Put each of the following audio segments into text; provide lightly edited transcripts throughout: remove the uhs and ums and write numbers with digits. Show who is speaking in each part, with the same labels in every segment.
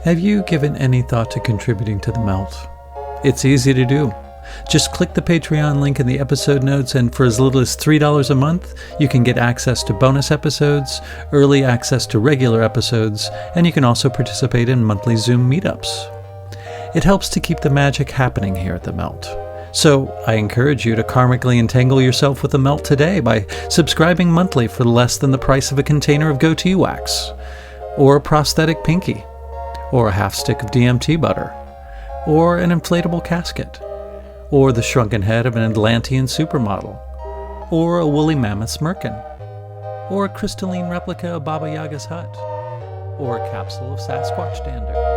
Speaker 1: Have you given any thought to contributing to the Melt? It's easy to do. Just click the Patreon link in the episode notes, and for as little as $3 a month, you can get access to bonus episodes, early access to regular episodes, and you can also participate in monthly Zoom meetups. It helps to keep the magic happening here at the Melt. So I encourage you to karmically entangle yourself with the Melt today by subscribing monthly for less than the price of a container of goatee wax, or a prosthetic pinky, or a half stick of DMT butter, or an inflatable casket, or the shrunken head of an Atlantean supermodel, or a woolly mammoth's merkin, or a crystalline replica of Baba Yaga's hut, or a capsule of Sasquatch dander.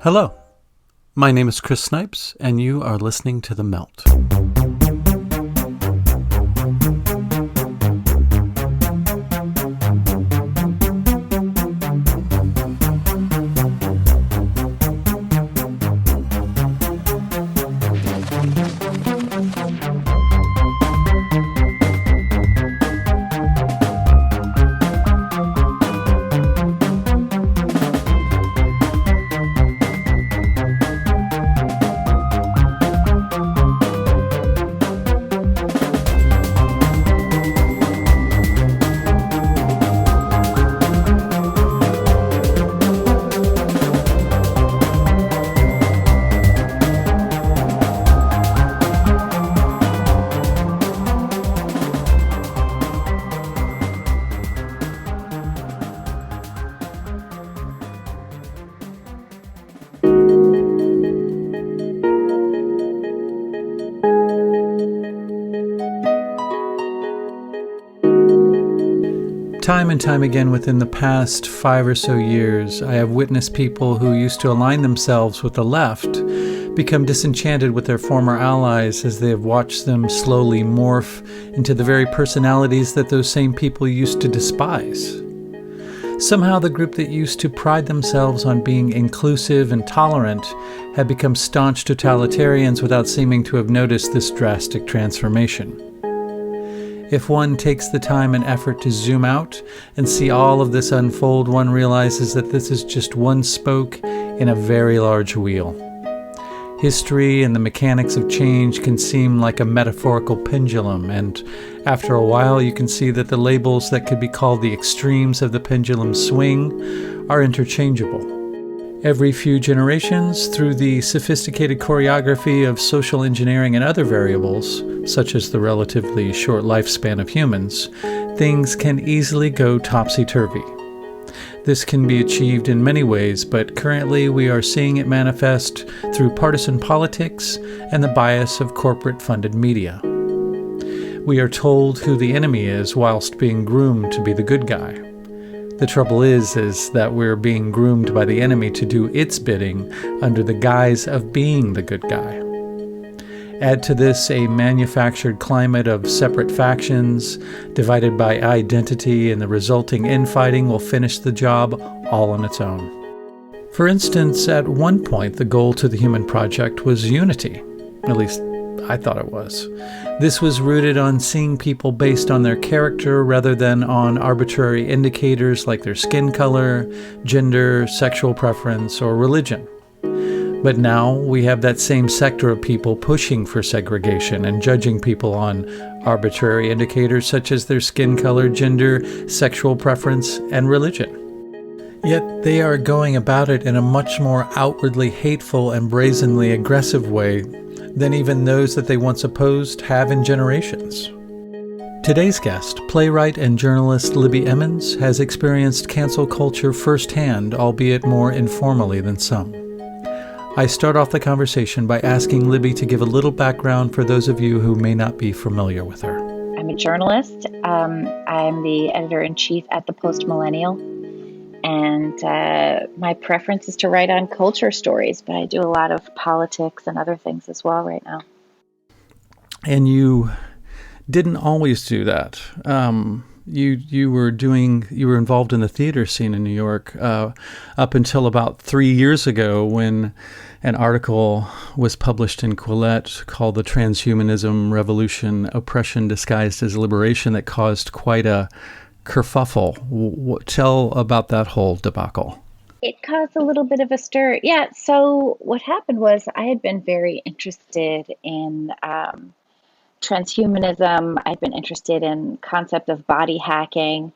Speaker 1: Hello, my name is Chris Snipes, and you are listening to The Melt. Time and time again within the past 5 or so years, I have witnessed people who used to align themselves with the left become disenchanted with their former allies as they have watched them slowly morph into the very personalities that those same people used to despise. Somehow the group that used to pride themselves on being inclusive and tolerant have become staunch totalitarians without seeming to have noticed this drastic transformation. If one takes the time and effort to zoom out and see all of this unfold, one realizes that this is just one spoke in a very large wheel. History and the mechanics of change can seem like a metaphorical pendulum, and after a while you can see that the labels that could be called the extremes of the pendulum swing are interchangeable. Every few generations, through the sophisticated choreography of social engineering and other variables, such as the relatively short lifespan of humans, things can easily go topsy-turvy. This can be achieved in many ways, but currently we are seeing it manifest through partisan politics and the bias of corporate-funded media. We are told who the enemy is whilst being groomed to be the good guy. The trouble is that we're being groomed by the enemy to do its bidding under the guise of being the good guy. Add to this a manufactured climate of separate factions, divided by identity, and the resulting infighting will finish the job all on its own. For instance, at one point the goal to the Human Project was unity. At least I thought it was. This was rooted on seeing people based on their character rather than on arbitrary indicators like their skin color, gender, sexual preference, or religion. But now we have that same sector of people pushing for segregation and judging people on arbitrary indicators such as their skin color, gender, sexual preference, and religion. Yet they are going about it in a much more outwardly hateful and brazenly aggressive way than even those that they once opposed have in generations. Today's guest, playwright and journalist Libby Emmons, has experienced cancel culture firsthand, albeit more informally than some. I start off the conversation by asking Libby to give a little background for those of you who may not be familiar with her.
Speaker 2: I'm a journalist. I'm the editor-in-chief at the Post-Millennial. And my preference is to write on culture stories, but I do a lot of politics and other things as well right now.
Speaker 1: And you didn't always do that. you were involved in the theater scene in New York up until about 3 years ago, when an article was published in Quillette called "The Transhumanism Revolution: Oppression Disguised as Liberation" that caused quite a kerfuffle. Tell about that whole debacle.
Speaker 2: It caused a little bit of a stir. Yeah. So what happened was I had been very interested in transhumanism. I've been interested in concept of body hacking,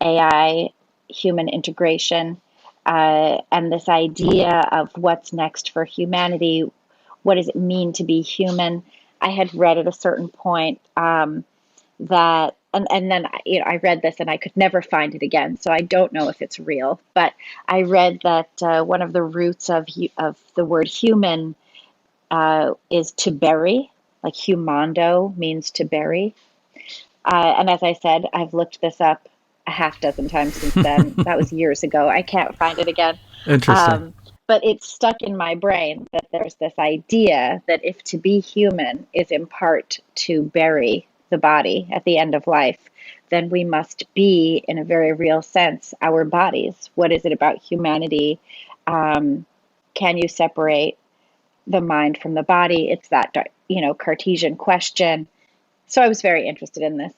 Speaker 2: AI, human integration, and this idea of what's next for humanity. What does it mean to be human? I had read at a certain point that, and then I read this and I could never find it again, so I don't know if it's real. But I read that one of the roots of the word human is to bury, like humando means to bury. And as I said, I've looked this up a half dozen times since then. That was years ago. I can't find it again.
Speaker 1: Interesting.
Speaker 2: But it's stuck in my brain that there's this idea that if to be human is in part to bury the body at the end of life, then we must be, in a very real sense, our bodies. What is it about humanity? Can you separate the mind from the body? It's that, Cartesian question. So I was very interested in this.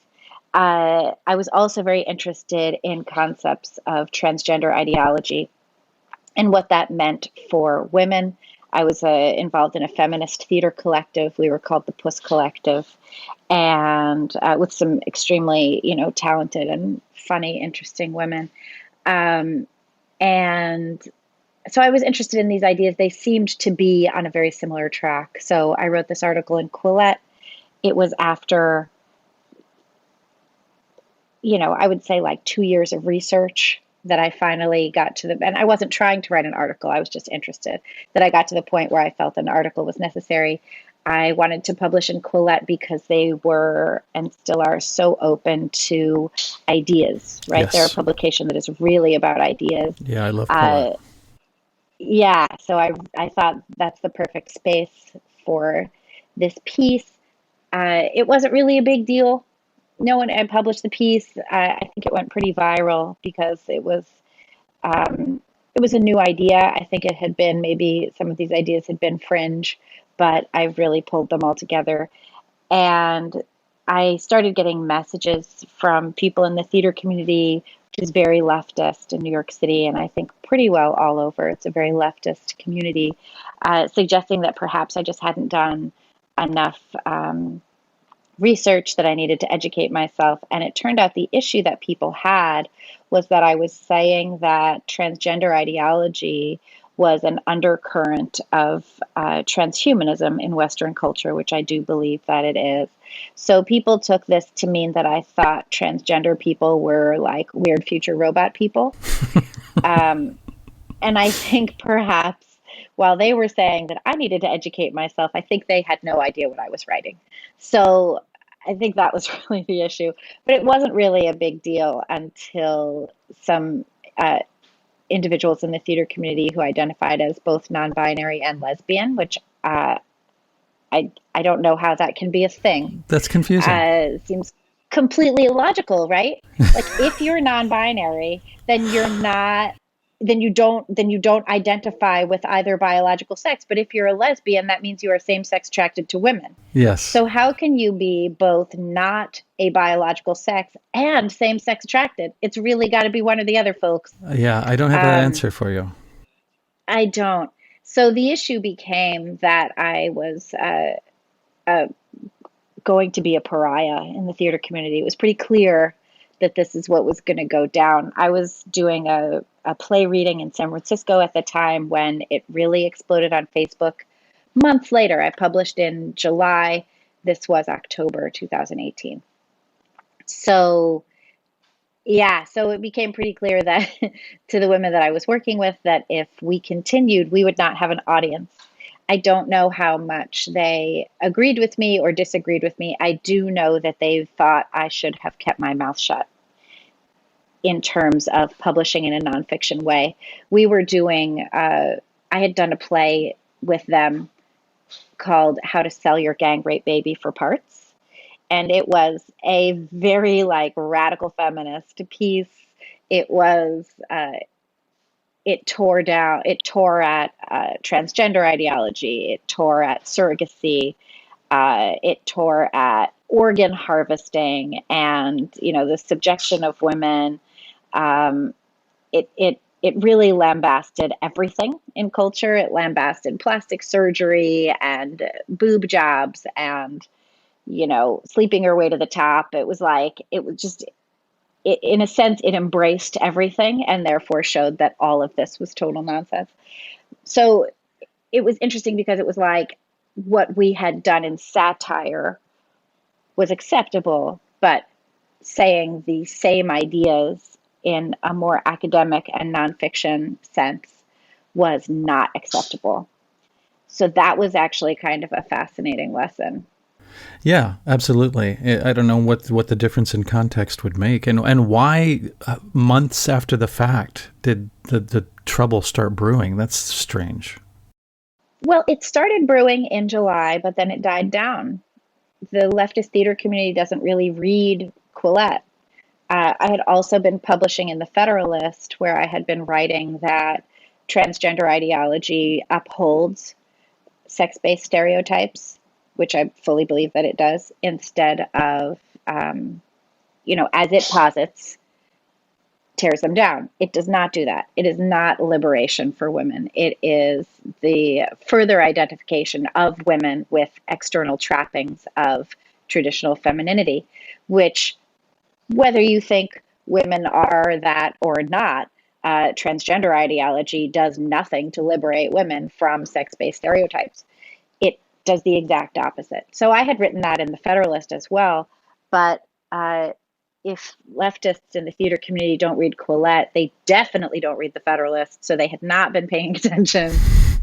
Speaker 2: I was also very interested in concepts of transgender ideology and what that meant for women. I was involved in a feminist theater collective. We were called the Puss Collective, and with some extremely, talented and funny, interesting women. And so I was interested in these ideas. They seemed to be on a very similar track. So I wrote this article in Quillette. It was after, I would say like 2 years of research that I finally got to and I wasn't trying to write an article. I was just interested, that I got to the point where I felt an article was necessary. I wanted to publish in Quillette because they were and still are so open to ideas, right?
Speaker 1: Yes.
Speaker 2: They're a publication that is really about ideas.
Speaker 1: Yeah, I love Quillette.
Speaker 2: Yeah, so I thought that's the perfect space for this piece. It wasn't really a big deal. No one had published the piece. I think it went pretty viral because it was a new idea. I think it had been, maybe some of these ideas had been fringe, but I've really pulled them all together. And I started getting messages from people in the theater community, which is very leftist in New York City, and I think pretty well all over. It's a very leftist community, suggesting that perhaps I just hadn't done enough research, that I needed to educate myself. And it turned out the issue that people had was that I was saying that transgender ideology was an undercurrent of transhumanism in Western culture, which I do believe that it is. So people took this to mean that I thought transgender people were like weird future robot people. And I think perhaps while they were saying that I needed to educate myself, I think they had no idea what I was writing. So I think that was really the issue. But it wasn't really a big deal until some individuals in the theater community who identified as both non-binary and lesbian, which I don't know how that can be a thing.
Speaker 1: That's confusing.
Speaker 2: It seems completely illogical, right? Like if you're non-binary, then you're not, then you don't identify with either biological sex. But if you're a lesbian, that means you are same-sex attracted to women.
Speaker 1: Yes.
Speaker 2: So how can you be both not a biological sex and same-sex attracted? It's really got to be one or the other, folks.
Speaker 1: Yeah, I don't have that answer for you.
Speaker 2: I don't. So the issue became that I was going to be a pariah in the theater community. It was pretty clear that this is what was going to go down. I was doing a play reading in San Francisco at the time when it really exploded on Facebook. Months later, I published in July. This was October 2018. So yeah, so it became pretty clear that to the women that I was working with, that if we continued, we would not have an audience. I don't know how much they agreed with me or disagreed with me. I do know that they thought I should have kept my mouth shut in terms of publishing in a nonfiction way. We were doing, I had done a play with them called How to Sell Your Gang Rape Baby for Parts. And it was a very like radical feminist piece. It was it tore at transgender ideology, it tore at surrogacy, it tore at organ harvesting, and the subjection of women. Um, it really lambasted everything in culture. It lambasted plastic surgery and boob jobs and sleeping her way to the top. It was like it was just in a sense, it embraced everything and therefore showed that all of this was total nonsense. So it was interesting because it was like what we had done in satire was acceptable, but saying the same ideas in a more academic and nonfiction sense was not acceptable. So that was actually kind of a fascinating lesson.
Speaker 1: Yeah, absolutely. I don't know what the difference in context would make, and why months after the fact did the trouble start brewing. That's strange.
Speaker 2: Well, it started brewing in July, but then it died down. The leftist theater community doesn't really read Quillette. I had also been publishing in the Federalist, where I had been writing that transgender ideology upholds sex-based stereotypes, which I fully believe that it does, instead of, as it posits, tears them down. It does not do that. It is not liberation for women. It is the further identification of women with external trappings of traditional femininity, which, whether you think women are that or not, transgender ideology does nothing to liberate women from sex-based stereotypes. It does the exact opposite. So I had written that in the Federalist as well, but if leftists in the theater community don't read Quillette, they definitely don't read the Federalist. So they had not been paying attention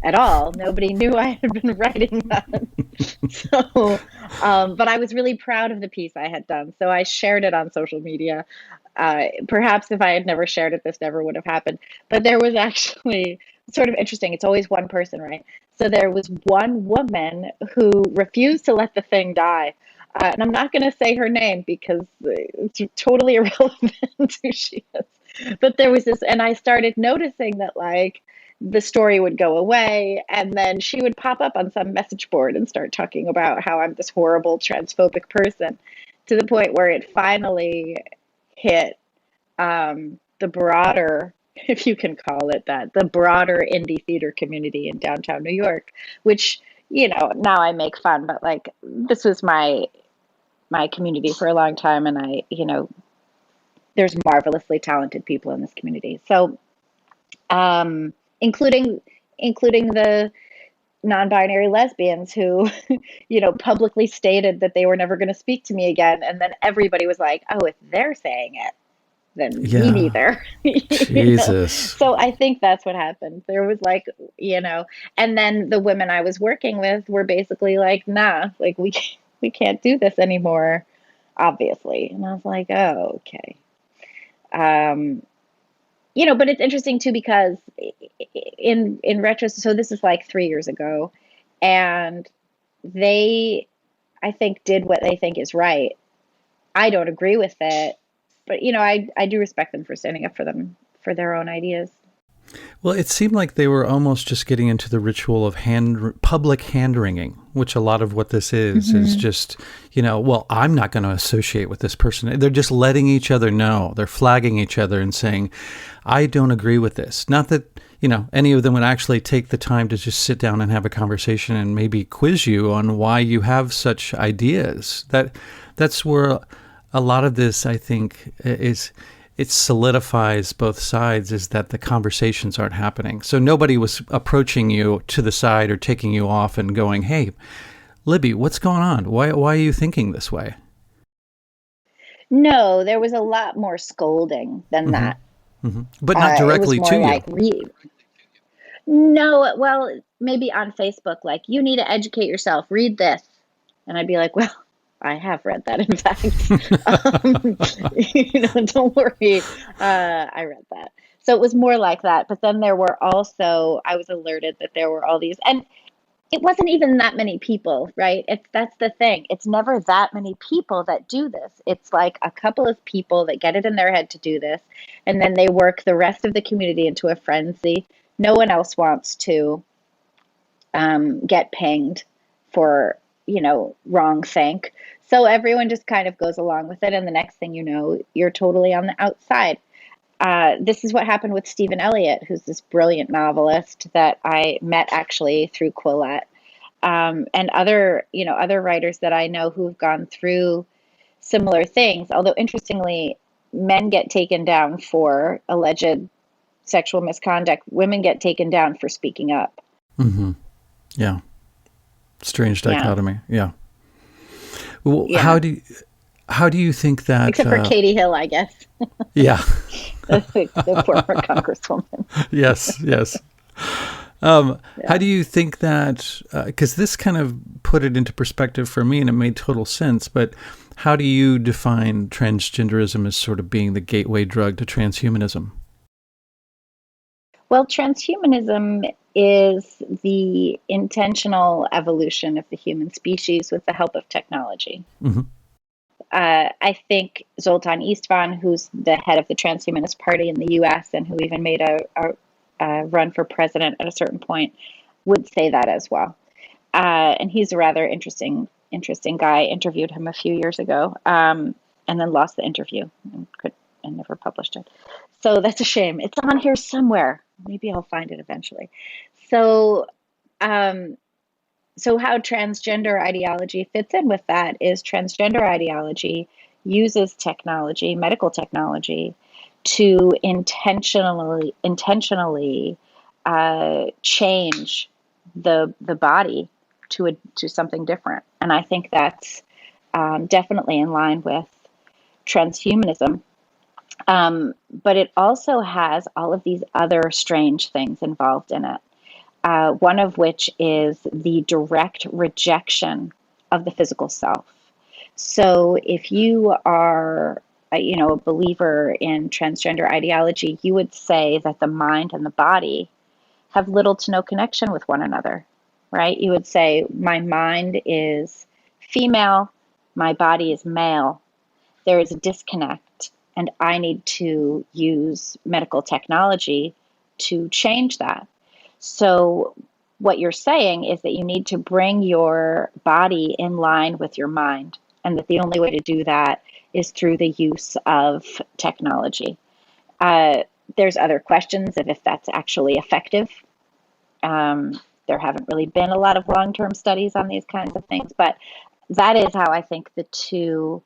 Speaker 2: at all. Nobody knew I had been writing that. So, but I was really proud of the piece I had done. So I shared it on social media. Perhaps if I had never shared it, this never would have happened. But there was actually sort of interesting. It's always one person, right? So there was one woman who refused to let the thing die. And I'm not going to say her name because it's totally irrelevant who she is. But there was this, and I started noticing that like the story would go away, and then she would pop up on some message board and start talking about how I'm this horrible transphobic person, to the point where it finally hit the broader, if you can call it that, the broader indie theater community in downtown New York, which, now I make fun, but like this was my community for a long time, and there's marvelously talented people in this community. So, including the non-binary lesbians who, publicly stated that they were never going to speak to me again, and then everybody was like, "Oh, if they're saying it, then me
Speaker 1: Yeah.
Speaker 2: neither."
Speaker 1: Jesus.
Speaker 2: So I think that's what happened. There was like, and then the women I was working with were basically like, "Nah, like we can't do this anymore, obviously." And I was like, "Oh, okay." Um, but it's interesting too because in retrospect, so this is like 3 years ago, and they, I think, did what they think is right. I don't agree with it, but I do respect them for standing up for their own ideas.
Speaker 1: Well, it seemed like they were almost just getting into the ritual of public hand-wringing, which a lot of what this is just, well, I'm not going to associate with this person. They're just letting each other know. They're flagging each other and saying, I don't agree with this. Not that, any of them would actually take the time to just sit down and have a conversation and maybe quiz you on why you have such ideas. That's where a lot of this, I think, it solidifies both sides, is that the conversations aren't happening. So nobody was approaching you to the side or taking you off and going, "Hey, Libby, what's going on? Why are you thinking this way?"
Speaker 2: No, there was a lot more scolding than that.
Speaker 1: But not
Speaker 2: It was
Speaker 1: directly
Speaker 2: more
Speaker 1: to you.
Speaker 2: like, no, well, maybe on Facebook, like, "You need to educate yourself, read this." And I'd be like, "Well, I have read that, in fact." Don't worry. I read that. So it was more like that. But then there were also, I was alerted that there were all these, and it wasn't even that many people, right? That's the thing. It's never that many people that do this. It's like a couple of people that get it in their head to do this, and then they work the rest of the community into a frenzy. No one else wants to get pinged for, wrong think. So everyone just kind of goes along with it, and the next thing you know, you're totally on the outside. This is what happened with Stephen Elliott, who's this brilliant novelist that I met actually through Quillette, and other writers that I know who've gone through similar things. Although interestingly, men get taken down for alleged sexual misconduct. Women get taken down for speaking up.
Speaker 1: Mm-hmm. Yeah. Strange
Speaker 2: Yeah.
Speaker 1: dichotomy. Yeah. Well,
Speaker 2: Yeah.
Speaker 1: how do you think that?
Speaker 2: Except for Katie Hill, I guess,
Speaker 1: Yeah.
Speaker 2: the former congresswoman.
Speaker 1: Yes. Yes. How
Speaker 2: Yeah.
Speaker 1: do you think that? Because this kind of put it into perspective for me, and it made total sense. But how do you define transgenderism as sort of being the gateway drug to transhumanism?
Speaker 2: Well, transhumanism is the intentional evolution of the human species with the help of technology.
Speaker 1: Mm-hmm.
Speaker 2: I think Zoltan Istvan, who's the head of the Transhumanist Party in the US and who even made a run for president at a certain point, would say that as well. And he's a rather interesting guy. I interviewed him a few years ago, and then lost the interview and never published it. So that's a shame. It's on here somewhere. Maybe I'll find it eventually. So, um, so how transgender ideology fits in with that is transgender ideology uses technology, medical technology, to intentionally change the body to something different. And I think that's definitely in line with transhumanism. But it also has all of these other strange things involved in it. One of which is the direct rejection of the physical self. So if you are, a believer in transgender ideology, you would say that the mind and the body have little to no connection with one another, right? You would say, my mind is female, my body is male. There is a disconnect, and I need to use medical technology to change that. So, what you're saying is that you need to bring your body in line with your mind, and that the only way to do that is through the use of technology. Uh, there's other questions of if that's actually effective. There haven't really been a lot of long-term studies on these kinds of things, but that is how I think the two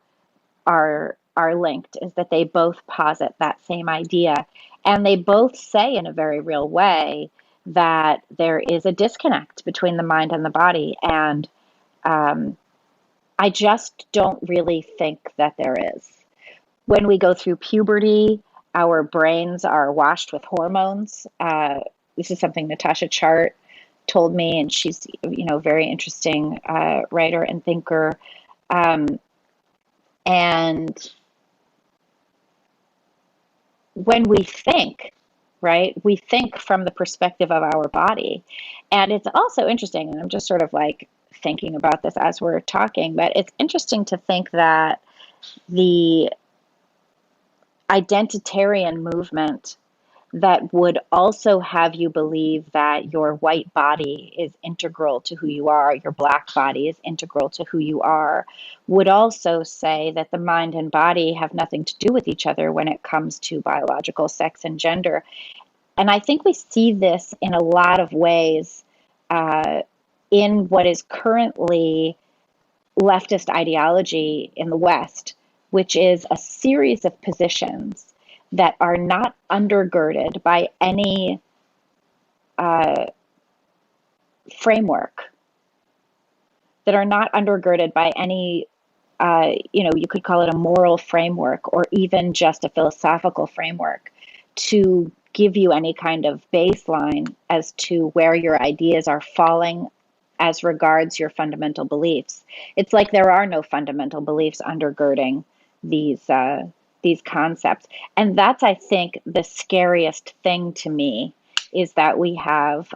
Speaker 2: are linked, is that they both posit that same idea, and they both say in a very real way that there is a disconnect between the mind and the body, and um, I just don't really think that there is. When we go through puberty, our brains are washed with hormones. This is something Natasha Chart told me, and she's very interesting writer and thinker. Um, and when we think, right, we think from the perspective of our body. And it's also interesting, and I'm just sort of like thinking about this as we're talking, but it's interesting to think that the identitarian movement that would also have you believe that your white body is integral to who you are, your black body is integral to who you are, would also say that the mind and body have nothing to do with each other when it comes to biological sex and gender. And I think we see this in a lot of ways uh, in what is currently leftist ideology in the West, which is a series of positions that are not undergirded by any uh, framework, that are not undergirded by any, you could call it a moral framework or even just a philosophical framework to give you any kind of baseline as to where your ideas are falling as regards your fundamental beliefs. It's like there are no fundamental beliefs undergirding these concepts, and that's, I think, the scariest thing to me, is that we have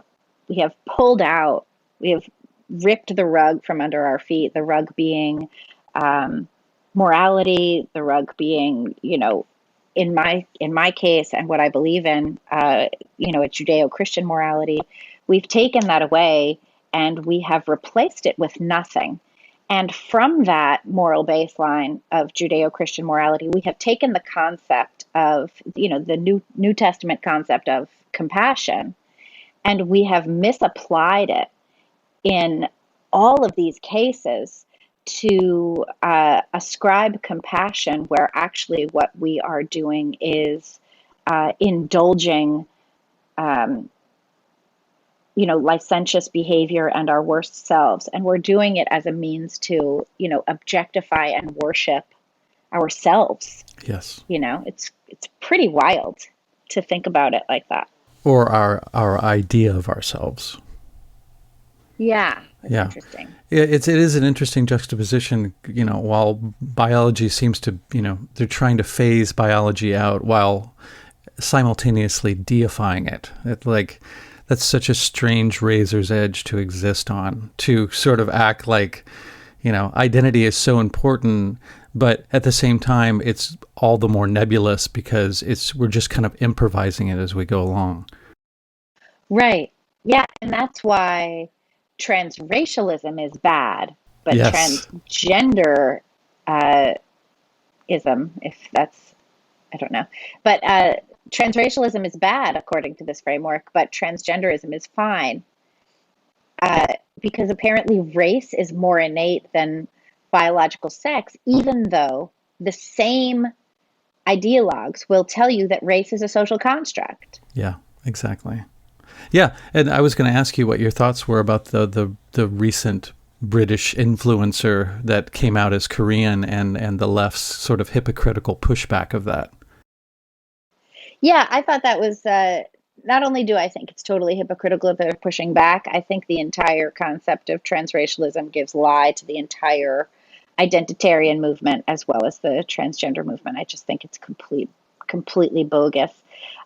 Speaker 2: pulled out We have ripped the rug from under our feet, the rug being morality, the rug being, in my case and what I believe in, a Judeo-Christian morality. We've taken that away and we have replaced it with nothing. And from that moral baseline of Judeo-Christian morality, we have taken the concept of, the New Testament concept of compassion, and we have misapplied it in all of these cases to ascribe compassion, where actually what we are doing is indulging, licentious behavior and our worst selves. And we're doing it as a means to, objectify and worship ourselves.
Speaker 1: Yes.
Speaker 2: It's pretty wild to think about it like that.
Speaker 1: Or our idea of ourselves.
Speaker 2: Yeah.
Speaker 1: Yeah.
Speaker 2: Interesting.
Speaker 1: It is an interesting juxtaposition, while biology seems to, they're trying to phase biology out while simultaneously deifying it. That's such a strange razor's edge to exist on, to sort of act like, identity is so important, but at the same time, it's all the more nebulous because we're just kind of improvising it as we go along.
Speaker 2: Right. Yeah. And that's why transracialism is bad, but
Speaker 1: yes.
Speaker 2: transgender ism, if that's, I don't know, but transracialism is bad according to this framework, but transgenderism is fine, because apparently race is more innate than biological sex, even though the same ideologues will tell you that race is a social construct.
Speaker 1: Yeah, exactly. Yeah, and I was going to ask you what your thoughts were about the recent British influencer that came out as Korean and the left's sort of hypocritical pushback of that.
Speaker 2: Yeah, I thought that was, not only do I think it's totally hypocritical that they're pushing back, I think the entire concept of transracialism gives lie to the entire identitarian movement as well as the transgender movement. I just think it's completely bogus.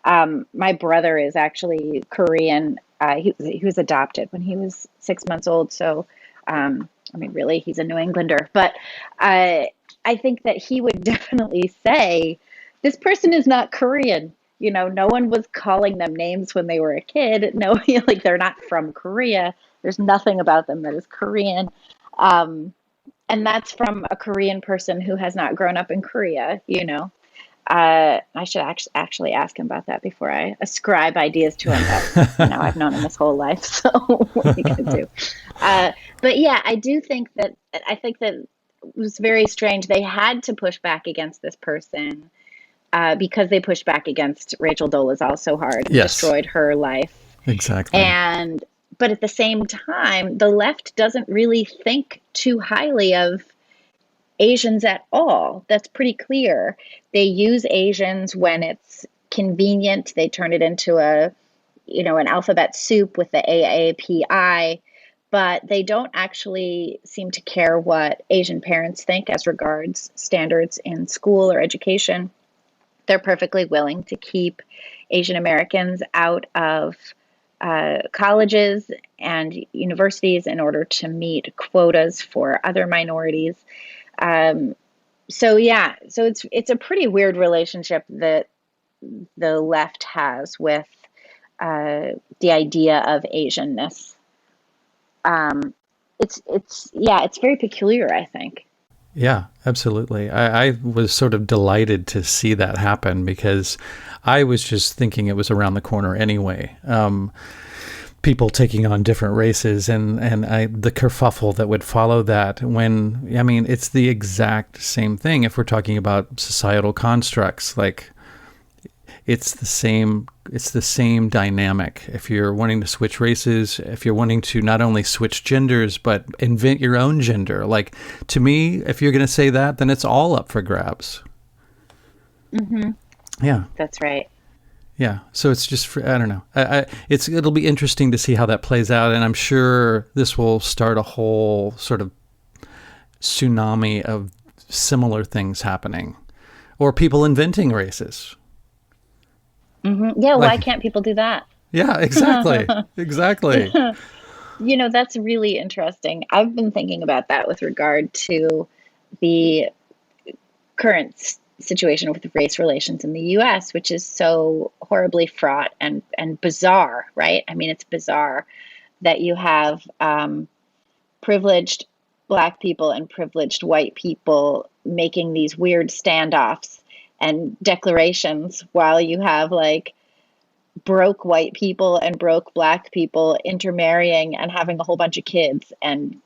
Speaker 2: My brother is actually Korean. He was adopted when he was 6 months old. So, really, he's a New Englander. But I think that he would definitely say, this person is not Korean. No one was calling them names when they were a kid. No, they're not from Korea. There's nothing about them that is Korean. And that's from a Korean person who has not grown up in Korea, I should actually ask him about that before I ascribe ideas to him. But, I've known him his whole life, so what are you going to do? But yeah, I think that it was very strange. They had to push back against this person because they pushed back against Rachel Dolezal so hard.
Speaker 1: Yes.
Speaker 2: Destroyed her life.
Speaker 1: Exactly.
Speaker 2: But at the same time, the left doesn't really think too highly of Asians at all. That's pretty clear. They use Asians when it's convenient. They turn it into an alphabet soup with the AAPI, but they don't actually seem to care what Asian parents think as regards standards in school or education. They're perfectly willing to keep Asian Americans out of colleges and universities in order to meet quotas for other minorities. So it's a pretty weird relationship that the left has with the idea of Asianness. It's very peculiar, I think.
Speaker 1: Yeah, absolutely. I was sort of delighted to see that happen because I was just thinking it was around the corner anyway. People taking on different races and the kerfuffle that would follow that it's the exact same thing. If we're talking about societal constructs, it's the same dynamic. If you're wanting to switch races, if you're wanting to not only switch genders, but invent your own gender, to me, if you're going to say that, then it's all up for grabs.
Speaker 2: Mm-hmm.
Speaker 1: Yeah.
Speaker 2: That's right.
Speaker 1: Yeah, so it's just, I don't know. It'll be interesting to see how that plays out, and I'm sure this will start a whole sort of tsunami of similar things happening, or people inventing races.
Speaker 2: Mm-hmm. Yeah, why can't people do that?
Speaker 1: Yeah, exactly, exactly.
Speaker 2: That's really interesting. I've been thinking about that with regard to the current situation with race relations in the US, which is so horribly fraught and bizarre, right? I mean, it's bizarre that you have privileged Black people and privileged white people making these weird standoffs and declarations while you have like broke white people and broke Black people intermarrying and having a whole bunch of kids and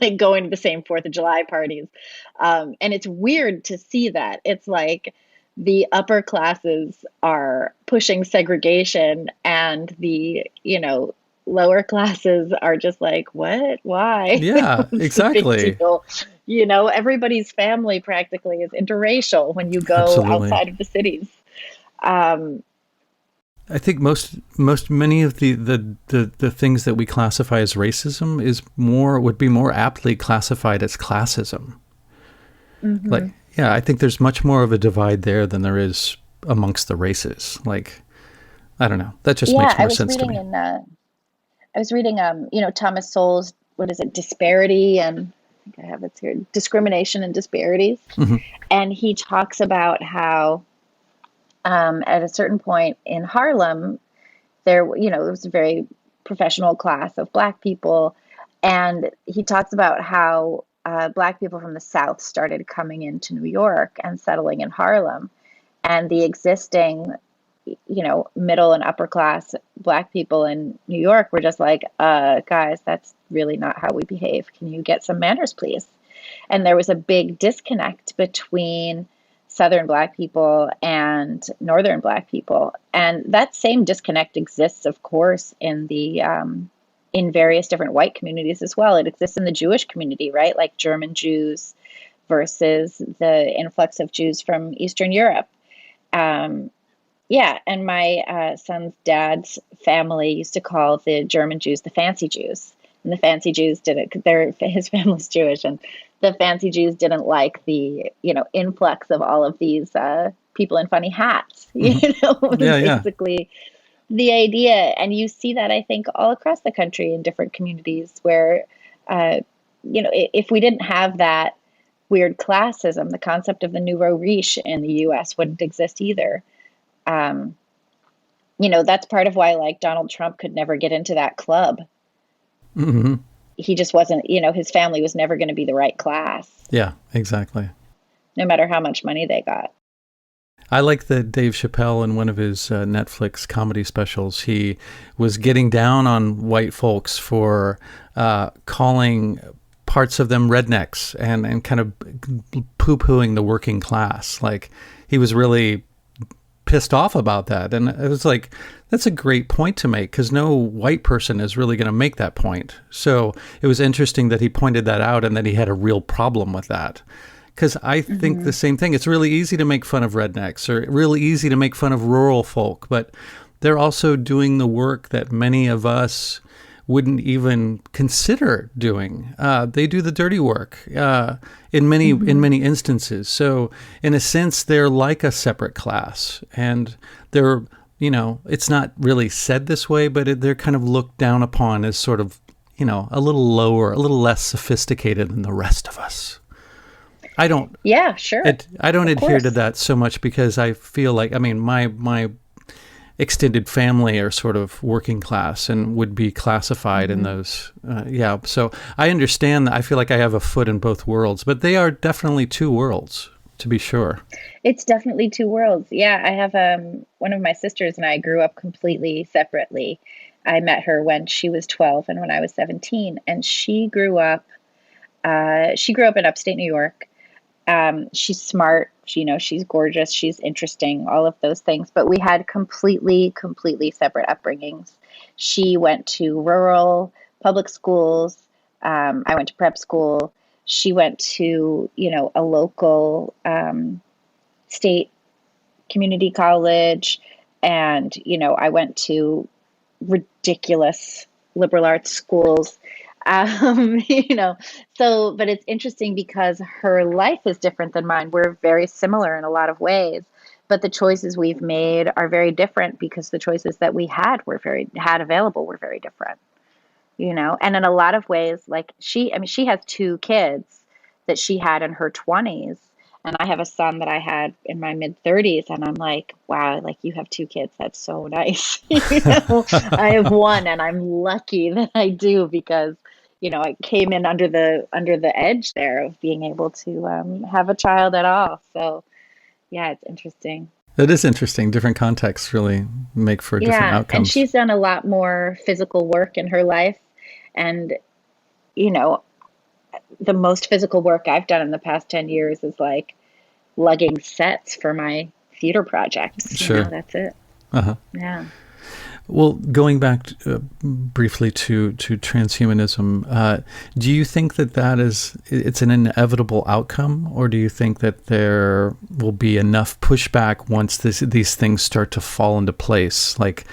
Speaker 2: like going to the same Fourth of July parties. And it's weird to see that. It's like the upper classes are pushing segregation and the, lower classes are just like, what? Why?
Speaker 1: Yeah,
Speaker 2: What's the big
Speaker 1: exactly.
Speaker 2: deal? Everybody's family practically is interracial when you go
Speaker 1: Absolutely.
Speaker 2: outside of the cities. Um,
Speaker 1: I think many of the things that we classify as racism would be more aptly classified as classism. Like,
Speaker 2: mhm.
Speaker 1: yeah, I think there's much more of a divide there than there is amongst the races. Like, I don't know. That just
Speaker 2: Yeah,
Speaker 1: makes more sense to me.
Speaker 2: I was reading Thomas Sowell's, what is it, Disparity, and I think I have it here, Discrimination and Disparities.
Speaker 1: Hmm.
Speaker 2: And he talks about how at a certain point in Harlem, there was a very professional class of Black people. And he talks about how Black people from the South started coming into New York and settling in Harlem. And the existing, middle and upper class Black people in New York were just like, guys, that's really not how we behave. Can you get some manners, please? And there was a big disconnect between Southern Black people and Northern Black people. And that same disconnect exists, of course, in various different white communities as well. It exists in the Jewish community, right? Like German Jews versus the influx of Jews from Eastern Europe. Um, yeah, and my son's dad's family used to call the German Jews the fancy Jews. And the fancy Jews didn't, his family's Jewish, and the fancy Jews didn't like the, influx of all of these people in funny hats,
Speaker 1: Hmm.
Speaker 2: was
Speaker 1: Yeah, yeah.
Speaker 2: basically the idea. And you see that, I think, all across the country in different communities where, uh, if we didn't have that weird classism, the concept of the nouveau riche in the US wouldn't exist either. Um, that's part of why like Donald Trump could never get into that club.
Speaker 1: Hmm.
Speaker 2: He just wasn't, his family was never going to be the right class,
Speaker 1: Yeah, exactly.
Speaker 2: no matter how much money they got.
Speaker 1: I like that Dave Chappelle in one of his Netflix comedy specials, he was getting down on white folks for calling parts of them rednecks and kind of poo-pooing the working class. Like, he was really pissed off about that. And it was like, that's a great point to make because no white person is really going to make that point. So it was interesting that he pointed that out and that he had a real problem with that. Because I think
Speaker 2: Hmm.
Speaker 1: the same thing. It's really easy to make fun of rednecks or really easy to make fun of rural folk, but they're also doing the work that many of us wouldn't even consider doing. They do the dirty work in
Speaker 2: Hmm.
Speaker 1: many instances. So in a sense, they're like a separate class, and they're it's not really said this way, but they're kind of looked down upon as sort of a little lower, a little less sophisticated than the rest of us. I don't
Speaker 2: Yeah, sure.
Speaker 1: I don't
Speaker 2: Of
Speaker 1: adhere to
Speaker 2: course.
Speaker 1: that so much because I feel like my extended family are sort of working class and would be classified in
Speaker 2: Hmm.
Speaker 1: those. Yeah, so I understand that. I feel like I have a foot in both worlds, but they are definitely two worlds, to be sure.
Speaker 2: It's definitely two worlds. Yeah, I have one of my sisters and I grew up completely separately. I met her when she was 12 and when I was 17, and she grew up in upstate New York. She's smart, she's gorgeous, she's interesting, all of those things. But we had completely separate upbringings. She went to rural public schools. I went to prep school. She went to, a local state community college. And, I went to ridiculous liberal arts schools. Um, you know, but it's interesting because her life is different than mine. We're very similar in a lot of ways, but the choices we've made are very different because the choices that we had available were very different. and in a lot of ways, like she has two kids that she had in her 20s, and I have a son that I had in my mid 30s, and I'm like, wow, like you have two kids. That's so nice. I have one, and I'm lucky that I do because, I came in under the edge there of being able to have a child at all. So yeah, it's interesting.
Speaker 1: It is interesting. Different contexts really make for different
Speaker 2: Yeah, and
Speaker 1: outcomes.
Speaker 2: she's done a lot more physical work in her life, and you know, the most physical work I've done in the past 10 years is like lugging sets for my theater projects.
Speaker 1: Sure.
Speaker 2: That's it.
Speaker 1: Uh-huh.
Speaker 2: Yeah.
Speaker 1: Well, going back briefly to transhumanism, do you think that it's an inevitable outcome, or do you think that there will be enough pushback once these things start to fall into place, like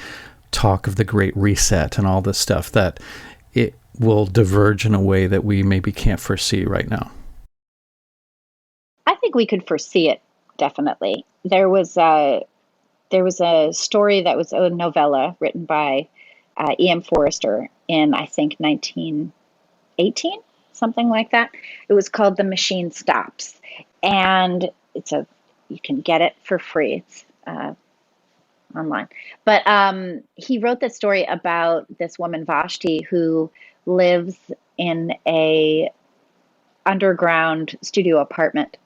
Speaker 1: talk of the Great Reset and all this stuff, that it will diverge in a way that we maybe can't foresee right now?
Speaker 2: I think we could foresee it, definitely. There was a story that was a novella written by E.M. Forrester in, I think, 1918, something like that. It was called The Machine Stops. And you can get it for free. It's online. But he wrote this story about this woman, Vashti, who lives in a underground studio apartment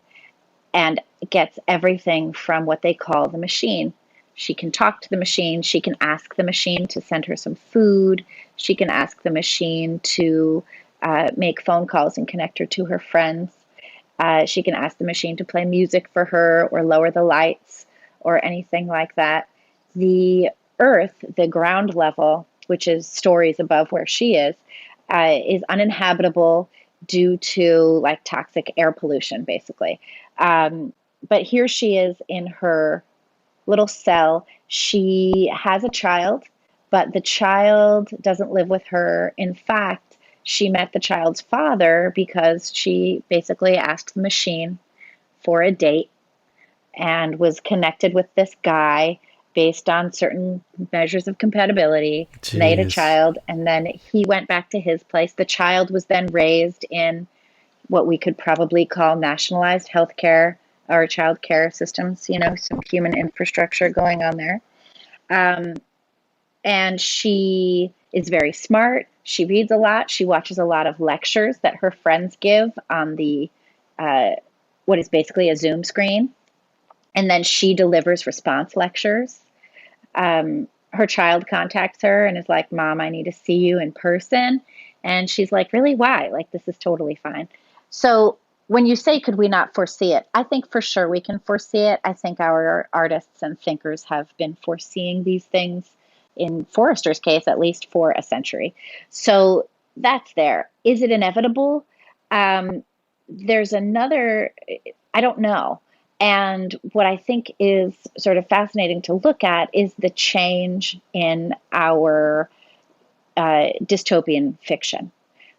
Speaker 2: and gets everything from what they call the machine. She can talk to the machine. She can ask the machine to send her some food. She can ask the machine to make phone calls and connect her to her friends. She can ask the machine to play music for her or lower the lights or anything like that. The earth, the ground level, which is stories above where she is uninhabitable due to like toxic air pollution, basically. But here she is in her little cell. She has a child, but the child doesn't live with her. In fact, she met the child's father because she basically asked the machine for a date and was connected with this guy based on certain measures of compatibility, made a
Speaker 1: Jeez.
Speaker 2: child, and then he went back to his place. The child was then raised in what we could probably call nationalized healthcare or child care systems, some human infrastructure going on there. Um, and she is very smart. She reads a lot. She watches a lot of lectures that her friends give on the what is basically a Zoom screen. And then she delivers response lectures. Her child contacts her and is like, Mom, I need to see you in person. And she's like, really? Why? Like, this is totally fine. So when you say, could we not foresee it? I think for sure we can foresee it. I think our artists and thinkers have been foreseeing these things, in Forrester's case, at least for a century. So that's there. Is it inevitable? There's another, I don't know. And what I think is sort of fascinating to look at is the change in our dystopian fiction.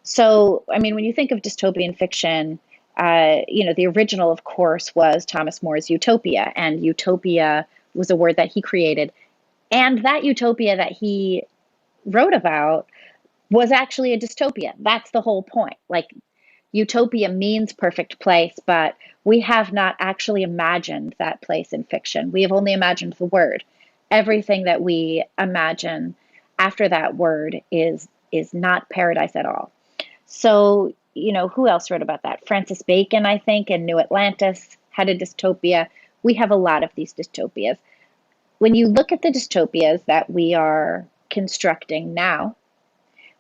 Speaker 2: So, I mean, when you think of dystopian fiction, the original, of course, was Thomas More's Utopia, and utopia was a word that he created. And that utopia that he wrote about was actually a dystopia. That's the whole point. Like, utopia means perfect place, but we have not actually imagined that place in fiction. We have only imagined the word. Everything that we imagine after that word is not paradise at all. So, who else wrote about that? Francis Bacon, I think, in New Atlantis had a dystopia. We have a lot of these dystopias. When you look at the dystopias that we are constructing now,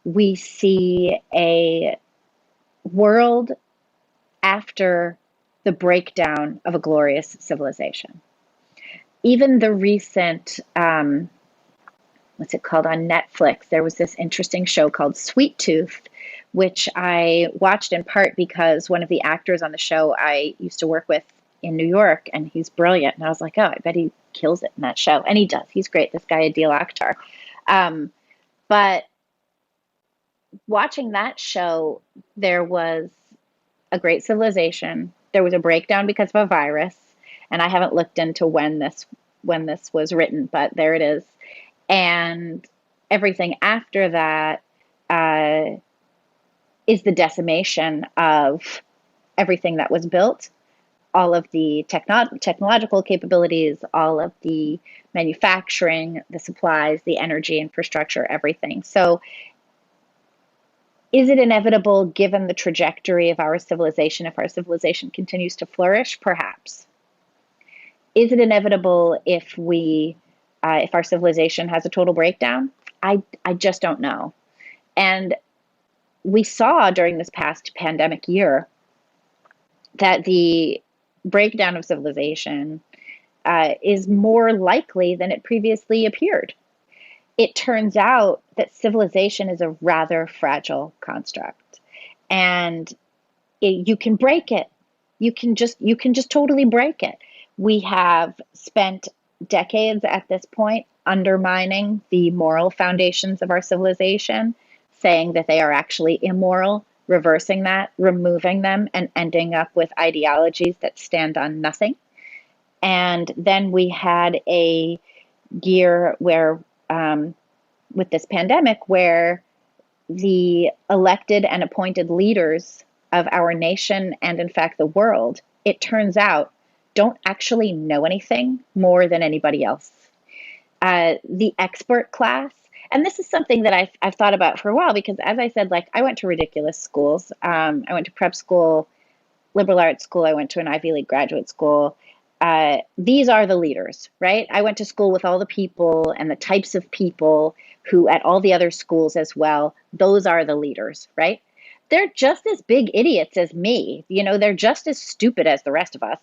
Speaker 2: we see a world after the breakdown of a glorious civilization. Even the recent, what's it called on Netflix? There was this interesting show called Sweet Tooth, which I watched in part because one of the actors on the show I used to work with in New York, and he's brilliant. And I was like, oh, I bet he kills it in that show. And he does. He's great. This guy, Adil Akhtar. But watching that show, there was a great civilization. There was a breakdown because of a virus, and I haven't looked into when this was written, but there it is. And everything after that is the decimation of everything that was built, all of the technological capabilities, all of the manufacturing, the supplies, the energy infrastructure, everything. So is it inevitable, given the trajectory of our civilization, if our civilization continues to flourish? Perhaps. Is it inevitable if if our civilization has a total breakdown? I just don't know. And we saw during this past pandemic year that the breakdown of civilization is more likely than it previously appeared. It turns out that civilization is a rather fragile construct, and you can break it. You can just totally break it. We have spent decades at this point undermining the moral foundations of our civilization, saying that they are actually immoral, reversing that, removing them, and ending up with ideologies that stand on nothing. And then we had a year where, with this pandemic, where the elected and appointed leaders of our nation and, in fact, the world, it turns out, don't actually know anything more than anybody else. The expert class, and this is something that I've thought about for a while, because, as I said, like, I went to ridiculous schools. I went to prep school, liberal arts school. I went to an Ivy League graduate school. These are the leaders, right? I went to school with all the people and the types of people who, at all the other schools as well, those are the leaders, right? They're just as big idiots as me. They're just as stupid as the rest of us.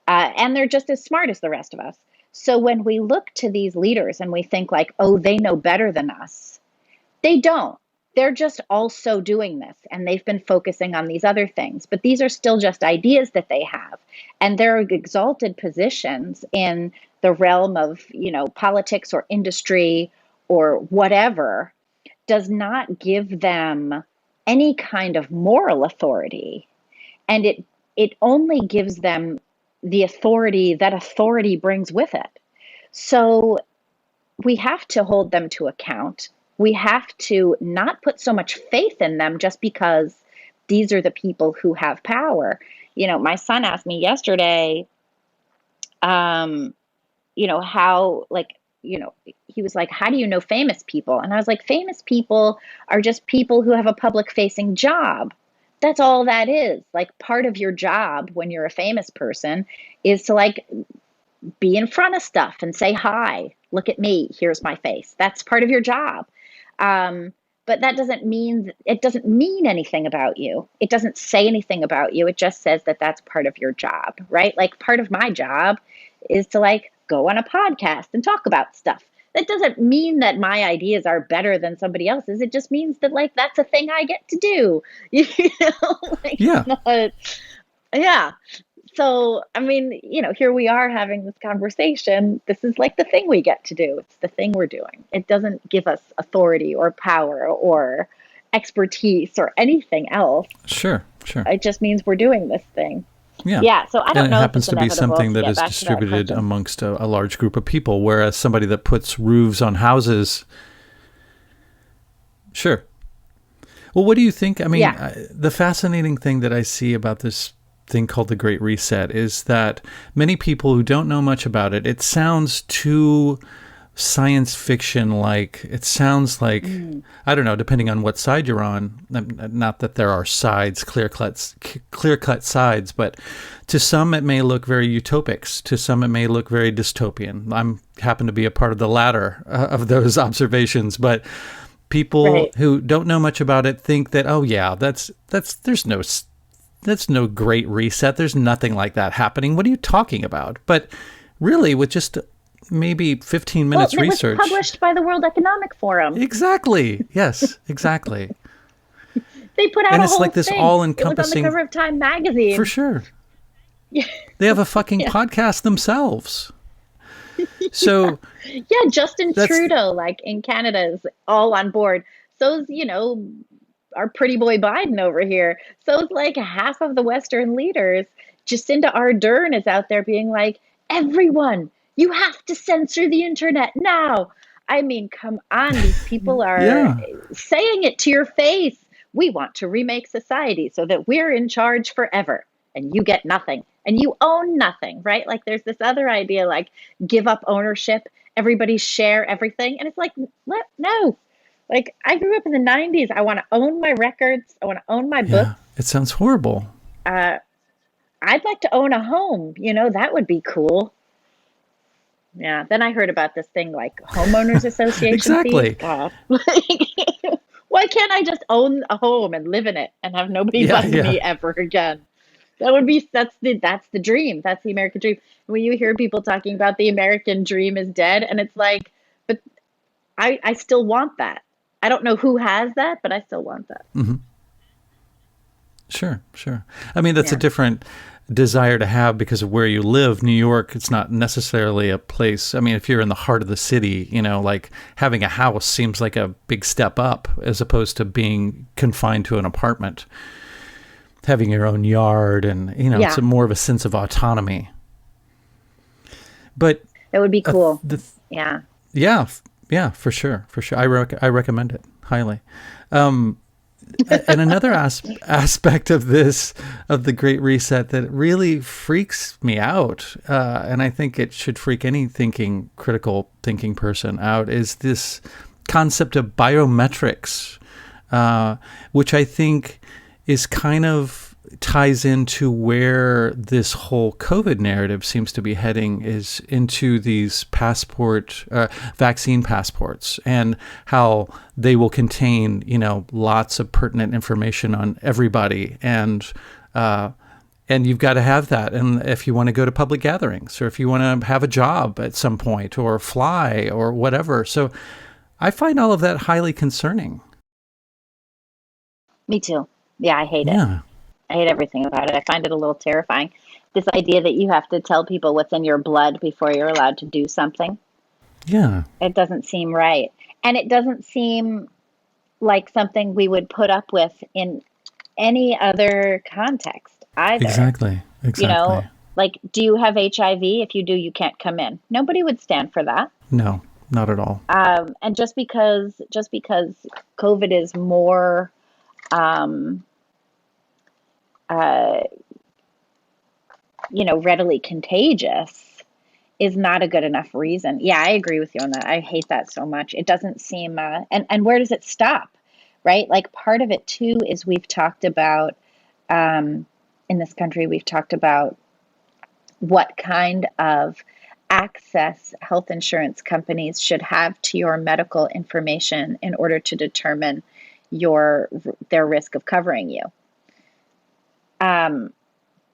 Speaker 2: And they're just as smart as the rest of us. So when we look to these leaders and we think like, oh, they know better than us, they don't. They're just also doing this, and they've been focusing on these other things. But these are still just ideas that they have. And their exalted positions in the realm of, politics or industry or whatever does not give them any kind of moral authority. And it only gives them the authority that authority brings with it. So we have to hold them to account. We have to not put so much faith in them just because these are the people who have power. My son asked me yesterday, how, like, he was like, how do you know famous people? And I was like, famous people are just people who have a public facing job. That's all that is. Like, part of your job when you're a famous person is to, like, be in front of stuff and say, hi, look at me, here's my face. That's part of your job. But that doesn't mean anything about you. It doesn't say anything about you. It just says that that's part of your job, right? Like, part of my job is to, like, go on a podcast and talk about stuff. That doesn't mean that my ideas are better than somebody else's. It just means that, like, that's a thing I get to do. Like,
Speaker 1: Yeah.
Speaker 2: Yeah. So, I mean, here we are having this conversation. This is like the thing we get to do. It's the thing we're doing. It doesn't give us authority or power or expertise or anything else.
Speaker 1: Sure.
Speaker 2: It just means we're doing this thing.
Speaker 1: Yeah.
Speaker 2: Yeah. So I don't
Speaker 1: and
Speaker 2: know.
Speaker 1: It happens
Speaker 2: if it's
Speaker 1: to be something that is
Speaker 2: to
Speaker 1: distributed amongst a large group of people, whereas somebody that puts roofs on houses. Sure. Well, what do you think? I mean, the fascinating thing that I see about this thing called the Great Reset is that many people who don't know much about it, it sounds too science fiction like. It sounds like, I don't know, depending on what side you're on, not that there are sides, clear-cut sides, but to some it may look very utopic, to some it may look very dystopian. I happen to be a part of the latter of those observations, but people who don't know much about it think that, oh yeah, that's no Great Reset. There's nothing like that happening. What are you talking about? But really, with just maybe 15 minutes research.
Speaker 2: It was published by the World Economic Forum.
Speaker 1: Exactly. Yes, exactly.
Speaker 2: They put out
Speaker 1: and
Speaker 2: a
Speaker 1: it's
Speaker 2: whole
Speaker 1: like this
Speaker 2: thing.
Speaker 1: all-encompassing.
Speaker 2: It was on the cover of Time magazine.
Speaker 1: For sure. They have a fucking podcast themselves. So
Speaker 2: Justin Trudeau, like, in Canada, is all on board. So's, our pretty boy Biden over here. So it's like half of the Western leaders. Jacinda Ardern is out there being like, everyone, you have to censor the internet now. I mean, come on, these people are
Speaker 1: Yeah.
Speaker 2: saying it to your face. We want to remake society so that we're in charge forever and you get nothing and you own nothing, right? Like there's this other idea like give up ownership, everybody share everything. And it's like, no. Like I grew up in the 90s. I want to own my records. I want to own my
Speaker 1: Yeah.
Speaker 2: books.
Speaker 1: It sounds horrible.
Speaker 2: Uh, I'd like to own a home. That would be cool. Yeah. Then I heard about this thing like homeowners association fees.
Speaker 1: Exactly.
Speaker 2: God. Why can't I just own a home and live in it and have nobody
Speaker 1: Yeah.
Speaker 2: bug
Speaker 1: Yeah.
Speaker 2: me ever again? That's the dream. That's the American dream. When you hear people talking about the American dream is dead, and it's like, but I still want that. I don't know who has that, but I still want that.
Speaker 1: Sure. Sure. I mean, that's a
Speaker 2: Yeah.
Speaker 1: different desire to have because of where you live. New York, it's not necessarily a place. I mean, if you're in the heart of the city, like having a house seems like a big step up as opposed to being confined to an apartment. Having your own yard and,
Speaker 2: Yeah.
Speaker 1: it's more of a sense of autonomy. But
Speaker 2: That would be cool.
Speaker 1: the
Speaker 2: Yeah.
Speaker 1: yeah, for sure. For sure. I recommend it highly. And another aspect of the Great Reset that really freaks me out, and I think it should freak any critical thinking person out, is this concept of biometrics, which I think is kind of ties into where this whole COVID narrative seems to be heading, is into these vaccine passports, and how they will contain, lots of pertinent information on everybody. And you've got to have that. And if you want to go to public gatherings, or if you want to have a job at some point, or fly, or whatever. So I find all of that highly concerning.
Speaker 2: Me too. Yeah, I hate it.
Speaker 1: Yeah.
Speaker 2: I hate everything about it. I find it a little terrifying. This idea that you have to tell people what's in your blood before you're allowed to do something.
Speaker 1: Yeah.
Speaker 2: It doesn't seem right. And it doesn't seem like something we would put up with in any other context either.
Speaker 1: Exactly.
Speaker 2: Like, do you have HIV? If you do, you can't come in. Nobody would stand for that.
Speaker 1: No, not at all.
Speaker 2: And just because COVID is more readily contagious is not a good enough reason. Yeah, I agree with you on that. I hate that so much. It doesn't seem, and where does it stop, right? Like part of it too is we've talked about, in this country, we've talked about what kind of access health insurance companies should have to your medical information in order to determine their risk of covering you.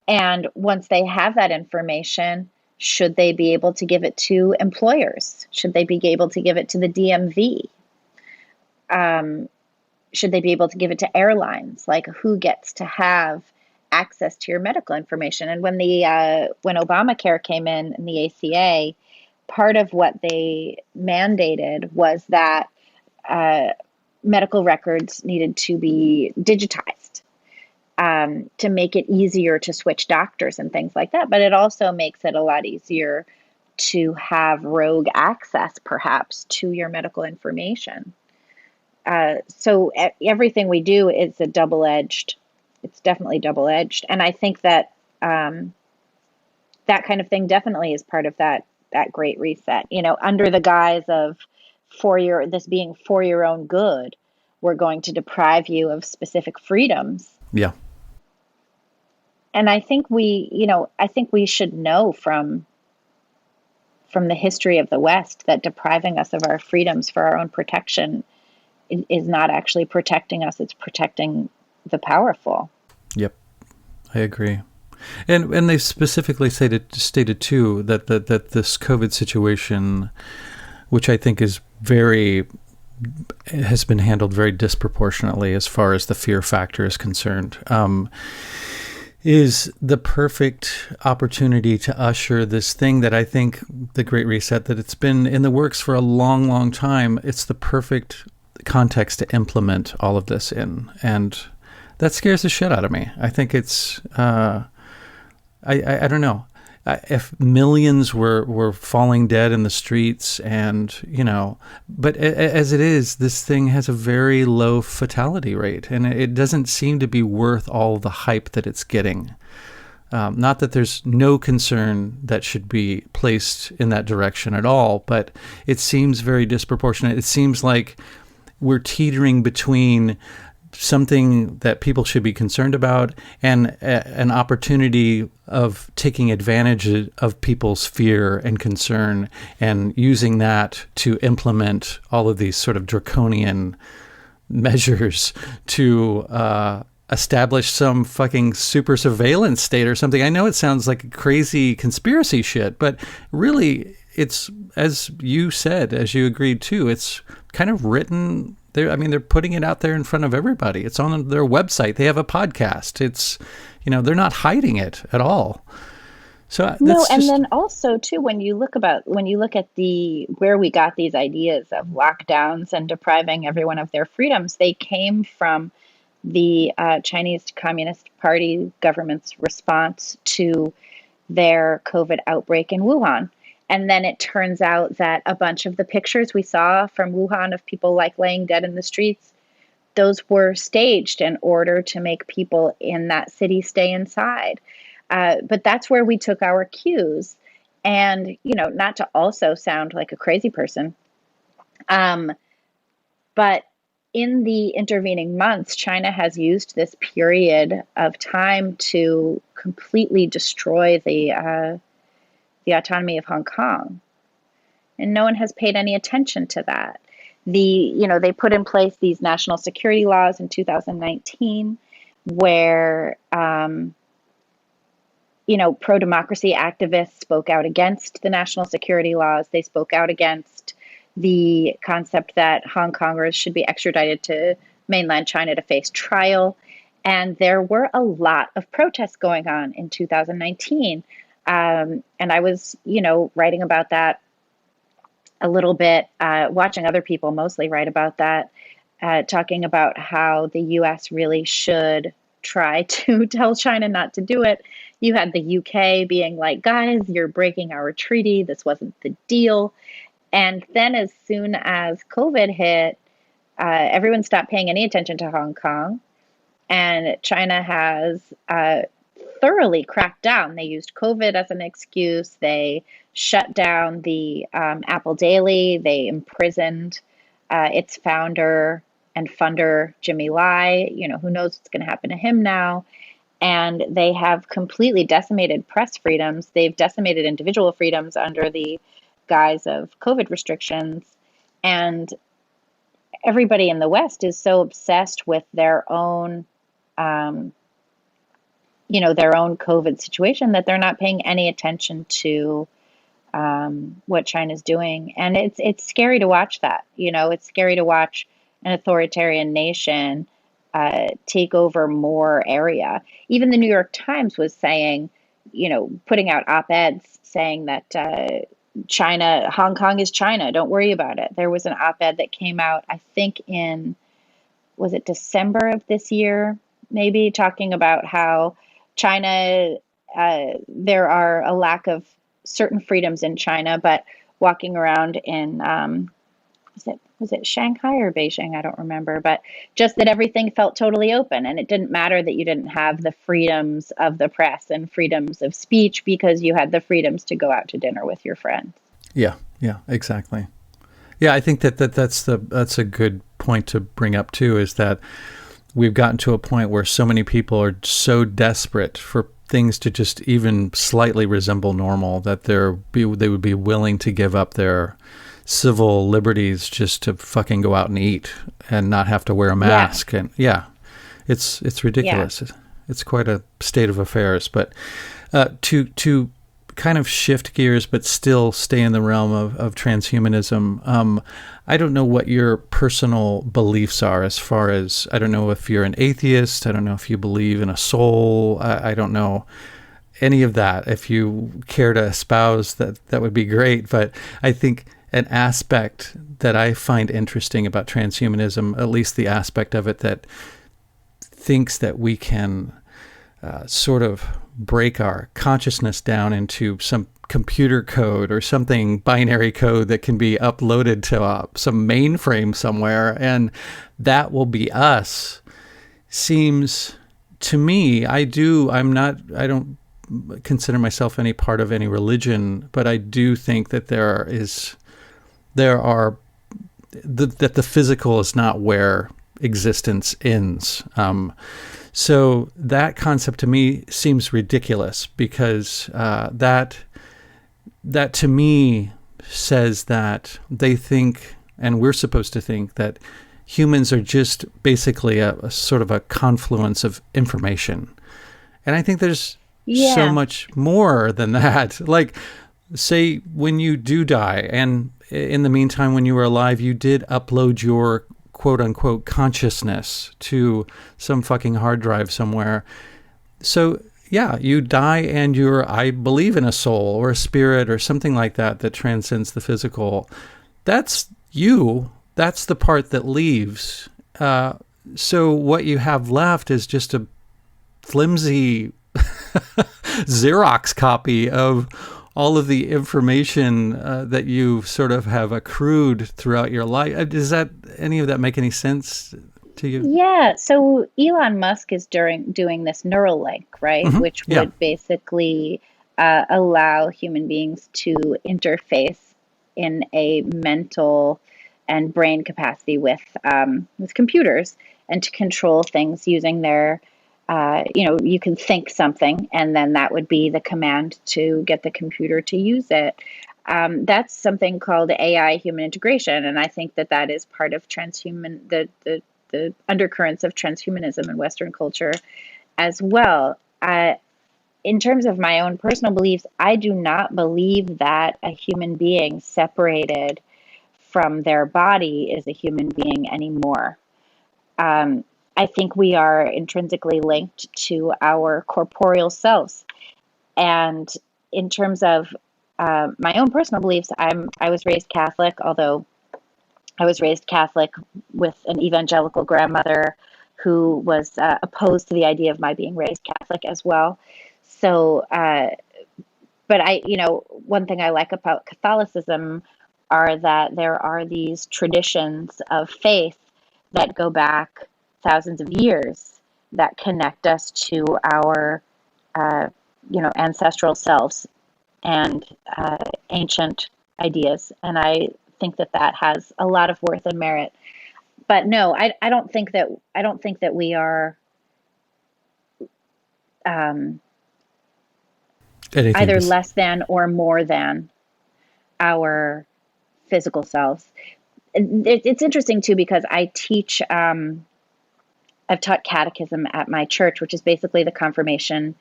Speaker 2: And once they have that information, should they be able to give it to employers? Should they be able to give it to the DMV? Should they be able to give it to airlines? Like, who gets to have access to your medical information? And when Obamacare came in the ACA, part of what they mandated was that medical records needed to be digitized. To make it easier to switch doctors and things like that. But it also makes it a lot easier to have rogue access, perhaps, to your medical information. So everything we do is it's definitely double-edged. And I think that that kind of thing definitely is part of that Great Reset. Under the guise of this being for your own good, we're going to deprive you of specific freedoms.
Speaker 1: Yeah.
Speaker 2: And I think we should know from the history of the West that depriving us of our freedoms for our own protection is not actually protecting us, it's protecting the powerful.
Speaker 1: Yep. I agree. And they specifically stated too that this COVID situation, which I think has been handled very disproportionately as far as the fear factor is concerned, is the perfect opportunity to usher this thing that I think, the Great Reset, that it's been in the works for a long, long time. It's the perfect context to implement all of this in. And that scares the shit out of me. I think it's, I don't know. if millions were falling dead in the streets, and but as it is, this thing has a very low fatality rate, and it doesn't seem to be worth all the hype that it's getting. Not that there's no concern that should be placed in that direction at all, but it seems very disproportionate. It seems like we're teetering between something that people should be concerned about and an opportunity of taking advantage of people's fear and concern and using that to implement all of these sort of draconian measures to establish some fucking super surveillance state or something. I know it sounds like crazy conspiracy shit, but really it's, as you said, as you agreed to, it's kind of written. They're putting it out there in front of everybody. It's on their website. They have a podcast. It's, they're not hiding it at all. So
Speaker 2: no, and then also too, when you look at where we got these ideas of lockdowns and depriving everyone of their freedoms, they came from the Chinese Communist Party government's response to their COVID outbreak in Wuhan. And then it turns out that a bunch of the pictures we saw from Wuhan of people laying dead in the streets, those were staged in order to make people in that city stay inside. But that's where we took our cues. And, not to also sound like a crazy person, but in the intervening months, China has used this period of time to completely destroy the autonomy of Hong Kong. And no one has paid any attention to that. They put in place these national security laws in 2019 where, pro-democracy activists spoke out against the national security laws. They spoke out against the concept that Hong Kongers should be extradited to mainland China to face trial. And there were a lot of protests going on in 2019. And I was, writing about that a little bit, watching other people mostly write about that, talking about how the U.S. really should try to tell China not to do it. You had the U.K. being like, guys, you're breaking our treaty. This wasn't the deal. And then as soon as COVID hit, everyone stopped paying any attention to Hong Kong. And China has thoroughly cracked down. They used COVID as an excuse. They shut down the Apple Daily. They imprisoned its founder and funder, Jimmy Lai. Who knows what's going to happen to him now. And they have completely decimated press freedoms. They've decimated individual freedoms under the guise of COVID restrictions. And everybody in the West is so obsessed with their own their own COVID situation that they're not paying any attention to what China's doing. And it's scary to watch that. It's scary to watch an authoritarian nation take over more area. Even the New York Times was saying, putting out op-eds saying that Hong Kong is China. Don't worry about it. There was an op-ed that came out, I think was it December of this year, maybe, talking about how China, there are a lack of certain freedoms in China, but walking around in, was it Shanghai or Beijing? I don't remember, but just that everything felt totally open, and it didn't matter that you didn't have the freedoms of the press and freedoms of speech because you had the freedoms to go out to dinner with your friends.
Speaker 1: Yeah, exactly. Yeah, I think that's a good point to bring up too, is that we've gotten to a point where so many people are so desperate for things to just even slightly resemble normal that they would be willing to give up their civil liberties just to fucking go out and eat and not have to wear a mask. Yeah. And it's ridiculous. Yeah. It's quite a state of affairs. But to kind of shift gears but still stay in the realm of transhumanism, I don't know what your personal beliefs are, as far as, I don't know if you're an atheist, I don't know if you believe in a soul, I don't know any of that. If you care to espouse that would be great. But I think an aspect that I find interesting about transhumanism, at least the aspect of it that thinks that we can sort of break our consciousness down into some computer code or something binary code that can be uploaded to some mainframe somewhere, and that will be us, seems to me, I don't consider myself any part of any religion, but I do think that that the physical is not where existence ends. So that concept to me seems ridiculous, because that to me says that they think, and we're supposed to think, that humans are just basically a sort of a confluence of information. And I think there's so much more than that. Like, say, when you do die, and in the meantime, when you were alive, you did upload your quote unquote consciousness to some fucking hard drive somewhere. So yeah, you die and I believe in a soul or a spirit or something like that transcends the physical. That's you. That's the part that leaves. So what you have left is just a flimsy Xerox copy of all of the information that you sort of have accrued throughout your life. Does any of that make any sense to you?
Speaker 2: Yeah. So Elon Musk is doing this Neuralink, right?
Speaker 1: Mm-hmm.
Speaker 2: Which would basically allow human beings to interface in a mental and brain capacity with computers, and to control things using their you can think something, and then that would be the command to get the computer to use it. That's something called AI human integration, and I think that is part of the undercurrents of transhumanism in Western culture as well. In terms of my own personal beliefs, I do not believe that a human being separated from their body is a human being anymore. I think we are intrinsically linked to our corporeal selves. And in terms of my own personal beliefs, I was raised Catholic, although I was raised Catholic with an evangelical grandmother who was opposed to the idea of my being raised Catholic as well. So, but one thing I like about Catholicism are that there are these traditions of faith that go back thousands of years that connect us to our, ancestral selves and ancient ideas. And I think that has a lot of worth and merit. But no, I don't think that we are either less than or more than our physical selves. It's interesting too, because I teach. I've taught catechism at my church, which is basically the confirmation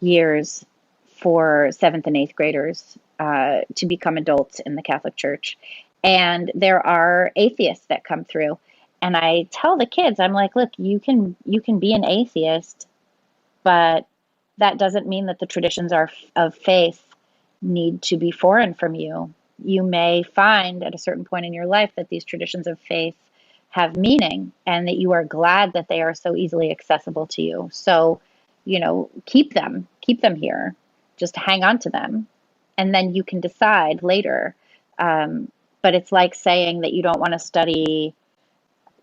Speaker 2: years for 7th and 8th graders to become adults in the Catholic Church. And there are atheists that come through. And I tell the kids, I'm like, look, you can be an atheist, but that doesn't mean that the traditions of faith need to be foreign from you. You may find at a certain point in your life that these traditions of faith have meaning, and that you are glad that they are so easily accessible to you. So, keep them here, just hang on to them, and then you can decide later. But it's like saying that you don't want to study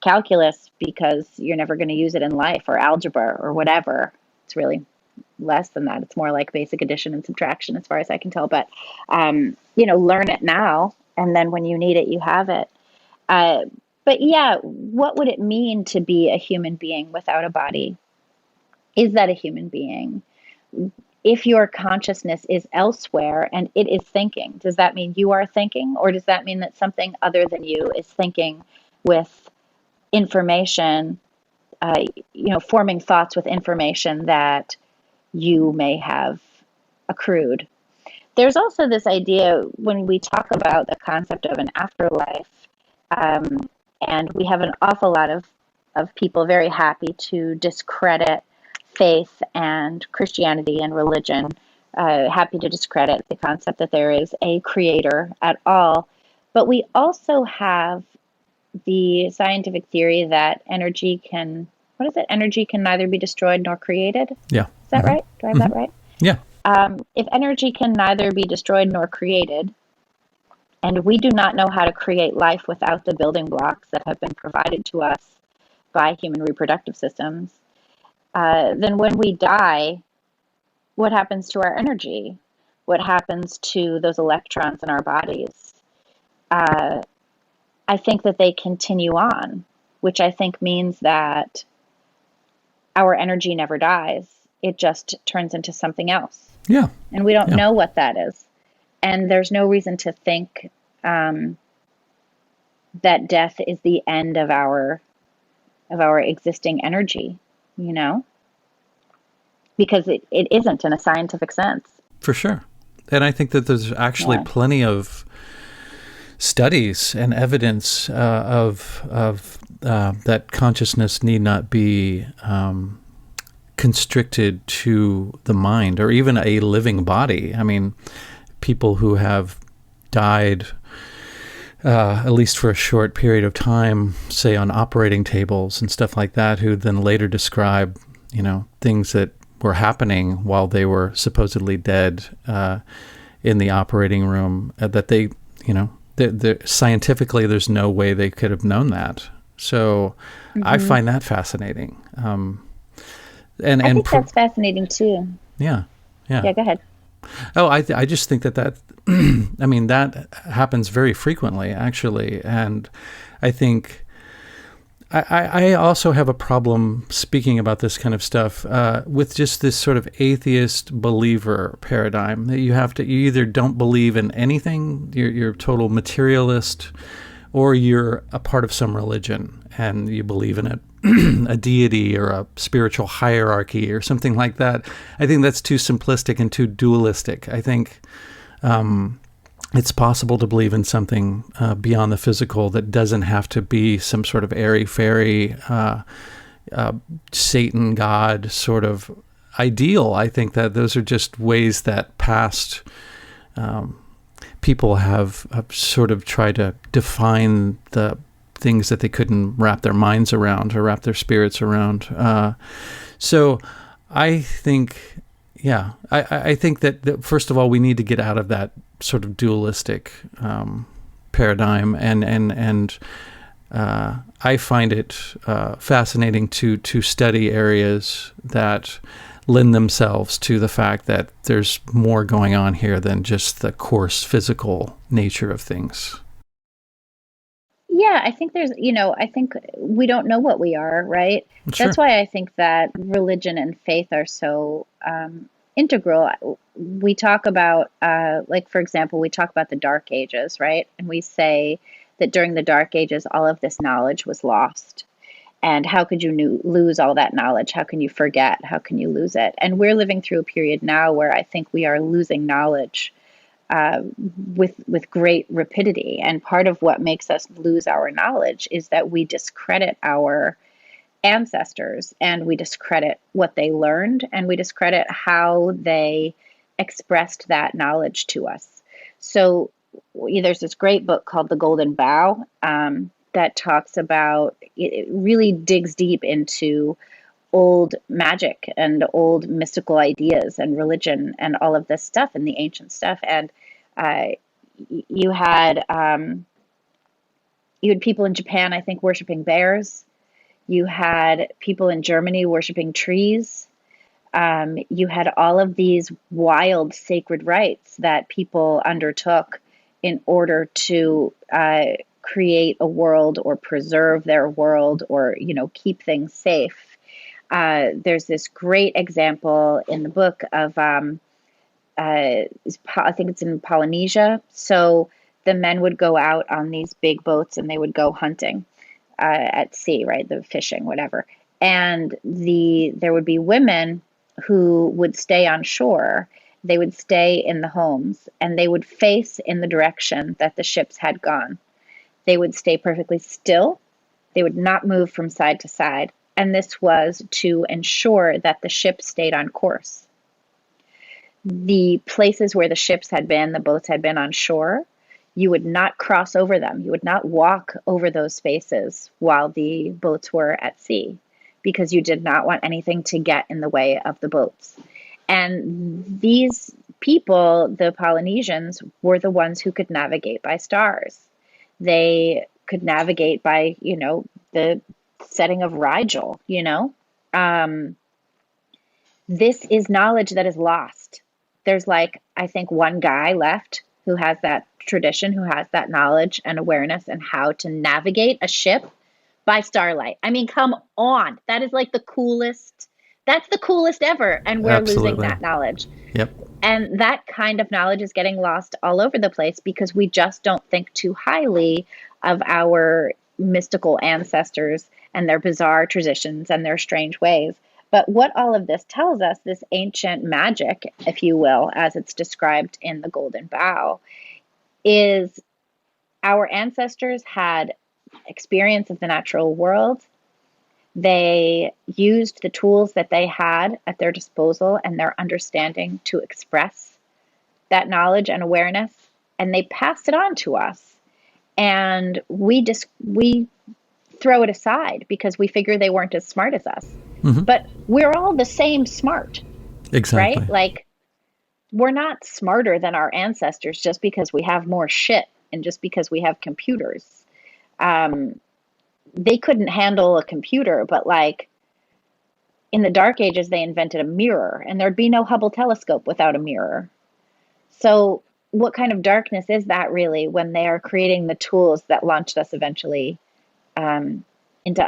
Speaker 2: calculus because you're never going to use it in life, or algebra or whatever. It's really less than that. It's more like basic addition and subtraction, as far as I can tell. But, learn it now, and then when you need it, you have it. But yeah, what would it mean to be a human being without a body? Is that a human being? If your consciousness is elsewhere and it is thinking, does that mean you are thinking? Or does that mean that something other than you is thinking with information, forming thoughts with information that you may have accrued? There's also this idea when we talk about the concept of an afterlife, and we have an awful lot of people very happy to discredit faith and Christianity and religion, happy to discredit the concept that there is a creator at all. But we also have the scientific theory that energy can neither be destroyed nor created.
Speaker 1: Yeah.
Speaker 2: Is that right? Do I have that right?
Speaker 1: Yeah.
Speaker 2: If energy can neither be destroyed nor created, and we do not know how to create life without the building blocks that have been provided to us by human reproductive systems, then when we die, what happens to our energy? What happens to those electrons in our bodies? Uh, I think that they continue on, which I think means that our energy never dies. It just turns into something else.
Speaker 1: Yeah.
Speaker 2: And we don't
Speaker 1: Yeah.
Speaker 2: know what that is. And there's no reason to think that death is the end of our existing energy, you know? Because it isn't in a scientific sense.
Speaker 1: For sure. And I think that there's actually
Speaker 2: Yeah.
Speaker 1: plenty of studies and evidence of that consciousness need not be constricted to the mind or even a living body. I mean, people who have died, at least for a short period of time, say on operating tables and stuff like that, who then later describe, things that were happening while they were supposedly dead in the operating room, that they, scientifically, there's no way they could have known that. So I find that fascinating.
Speaker 2: I think that's fascinating too.
Speaker 1: Yeah.
Speaker 2: Yeah, go ahead.
Speaker 1: Oh, I just think that I mean, that happens very frequently, actually. And I think I also have a problem speaking about this kind of stuff with just this sort of atheist believer paradigm that you either don't believe in anything, you're a total materialist, or you're a part of some religion and you believe in it. A deity or a spiritual hierarchy or something like that. I think that's too simplistic and too dualistic. I think it's possible to believe in something beyond the physical that doesn't have to be some sort of airy-fairy Satan God sort of ideal. I think that those are just ways that past people have sort of tried to define the things that they couldn't wrap their minds around or wrap their spirits around. So I think, I think that first of all, we need to get out of that sort of dualistic paradigm. And I find it fascinating to study areas that lend themselves to the fact that there's more going on here than just the coarse physical nature of things.
Speaker 2: Yeah, I think I think we don't know what we are, right?
Speaker 1: Sure.
Speaker 2: That's why I think that religion and faith are so integral. We talk about, like, for example, we talk about the Dark Ages, right? And we say that during the Dark Ages, all of this knowledge was lost. And how could you lose all that knowledge? How can you forget? How can you lose it? And we're living through a period now where I think we are losing knowledge with great rapidity. And part of what makes us lose our knowledge is that we discredit our ancestors and we discredit what they learned and we discredit how they expressed that knowledge to us. So there's this great book called The Golden Bough that talks about, it really digs deep into old magic and old mystical ideas and religion and all of this stuff and the ancient stuff. And you had people in Japan, I think, worshiping bears. You had people in Germany worshiping trees. You had all of these wild sacred rites that people undertook in order to create a world or preserve their world or, keep things safe. There's this great example in the book of, I think it's in Polynesia. So the men would go out on these big boats and they would go hunting at sea, right? The fishing, whatever. And there would be women who would stay on shore. They would stay in the homes and they would face in the direction that the ships had gone. They would stay perfectly still. They would not move from side to side. And this was to ensure that the ship stayed on course. The places where the ships had been, the boats had been on shore, you would not cross over them. You would not walk over those spaces while the boats were at sea because you did not want anything to get in the way of the boats. And these people, the Polynesians, were the ones who could navigate by stars. They could navigate by, the setting of Rigel, Um, this is knowledge that is lost. There's like, I think, one guy left who has that tradition, who has that knowledge and awareness and how to navigate a ship by starlight. I mean, come on. That is like the coolest. That's the coolest ever. And we're losing
Speaker 1: Absolutely.
Speaker 2: that knowledge.
Speaker 1: Yep.
Speaker 2: And that kind of knowledge is getting lost all over the place because we just don't think too highly of our mystical ancestors and their bizarre traditions and their strange ways. But what all of this tells us, this ancient magic, if you will, as it's described in the Golden Bough, is our ancestors had experience of the natural world. They used the tools that they had at their disposal and their understanding to express that knowledge and awareness, and they passed it on to us. And we throw it aside because we figure they weren't as smart as us.
Speaker 1: Hmm.
Speaker 2: But we're all the same smart,
Speaker 1: Exactly.
Speaker 2: right? Like, we're not smarter than our ancestors just because we have more shit and just because we have computers. They couldn't handle a computer, but like in the dark ages, they invented a mirror, and there'd be no Hubble telescope without a mirror. So, what kind of darkness is that really when they are creating the tools that launched us eventually um, into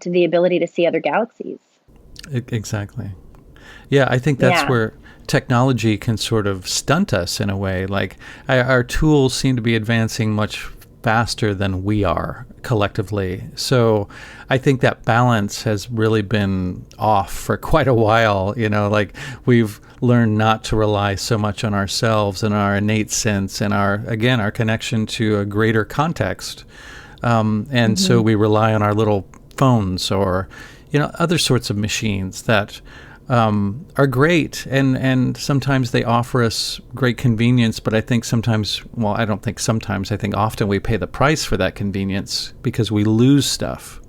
Speaker 2: the ability to see other galaxies?
Speaker 1: Exactly. Yeah, I think that's
Speaker 2: Yeah.
Speaker 1: where technology can sort of stunt us in a way. Like our tools seem to be advancing much faster than we are collectively. So I think that balance has really been off for quite a while. Like we've learned not to rely so much on ourselves and our innate sense and our connection to a greater context. And so
Speaker 2: Hmm.
Speaker 1: we rely on our little phones or, other sorts of machines that are great, and sometimes they offer us great convenience. But I think sometimes, well, I don't think sometimes, I think often we pay the price for that convenience because we lose stuff.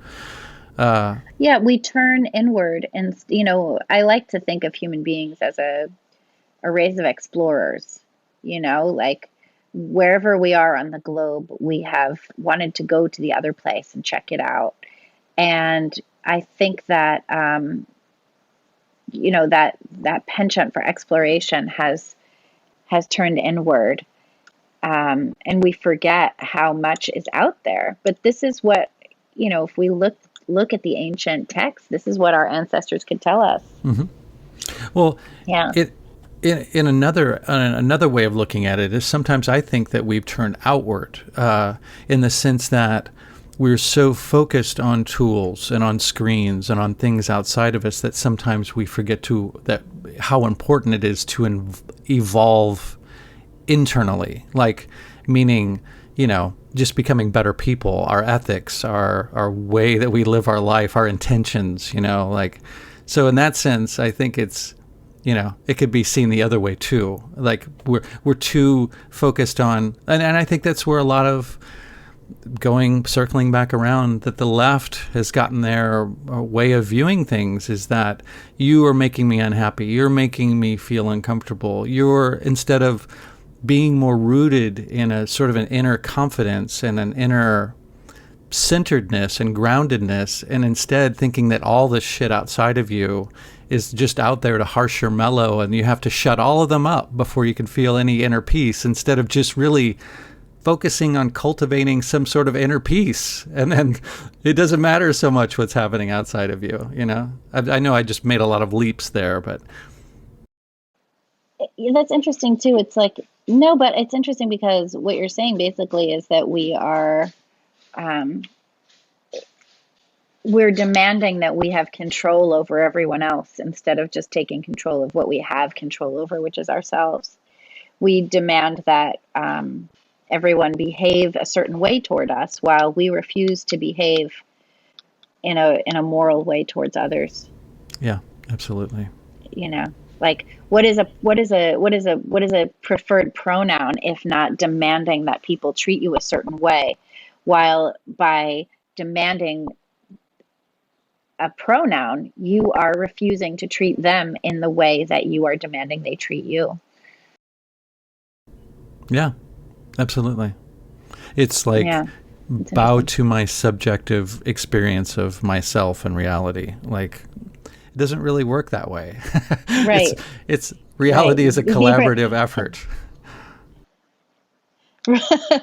Speaker 2: Yeah, we turn inward, and I like to think of human beings as a race of explorers. Like wherever we are on the globe, we have wanted to go to the other place and check it out. And I think that that penchant for exploration has turned inward, and we forget how much is out there. But this is what if we look at the ancient texts, this is what our ancestors could tell us.
Speaker 1: Hmm. Well,
Speaker 2: Yeah.
Speaker 1: it in another way of looking at it is sometimes I think that we've turned outward in the sense that we're so focused on tools and on screens and on things outside of us that sometimes we forget that how important it is to evolve internally, like meaning just becoming better people, our ethics, our way that we live our life, our intentions, like. So in that sense, I think it's it could be seen the other way too. Like we're too focused on, and I think that's where a lot of circling back around, that the left has gotten their way of viewing things is that you are making me unhappy, you're making me feel uncomfortable, instead of being more rooted in a sort of an inner confidence and an inner centeredness and groundedness, and instead thinking that all this shit outside of you is just out there to harsh your mellow, and you have to shut all of them up before you can feel any inner peace, instead of just really focusing on cultivating some sort of inner peace. And then it doesn't matter so much what's happening outside of you. I know I just made a lot of leaps there, but
Speaker 2: That's interesting too. It's like, no, but it's interesting because what you're saying basically is that um, we're demanding that we have control over everyone else instead of just taking control of what we have control over, which is ourselves. We demand that everyone behave a certain way toward us while we refuse to behave in a moral way towards others.
Speaker 1: yeah, absolutely.
Speaker 2: You know, like what is a preferred pronoun if not demanding that people treat you a certain way, while by demanding a pronoun, you are refusing to treat them in the way that you are demanding they treat you.
Speaker 1: Yeah, absolutely. It's like
Speaker 2: Yeah, it's
Speaker 1: bow
Speaker 2: interesting.
Speaker 1: to my subjective experience of myself and reality. Like, it doesn't really work that way.
Speaker 2: Right,
Speaker 1: It's
Speaker 2: right.
Speaker 1: reality is a
Speaker 2: Right.
Speaker 1: collaborative effort.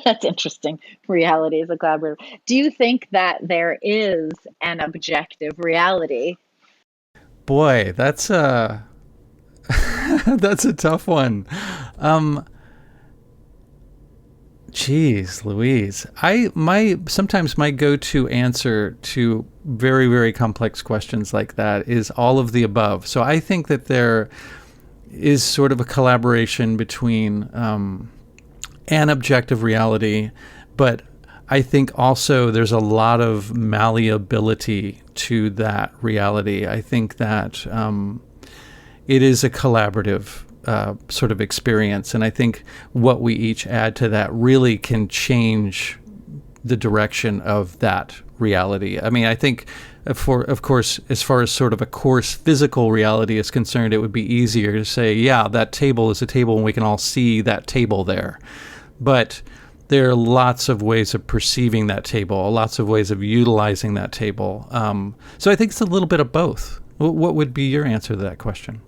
Speaker 2: That's interesting. Reality is a collaborative. Do you think that there is an objective reality?
Speaker 1: Boy, that's a that's a tough one. Um, Jeez, Louise. Sometimes my go-to answer to very, very complex questions like that is all of the above. So I think that there is sort of a collaboration between an objective reality, but I think also there's a lot of malleability to that reality. I think that it is a collaborative sort of experience. And I think what we each add to that really can change the direction of that reality. I mean, I think of course, as far as sort of a coarse physical reality is concerned, it would be easier to say, yeah, that table is a table and we can all see that table there. But there are lots of ways of perceiving that table, lots of ways of utilizing that table. So I think it's a little bit of both. What would be your answer to that question?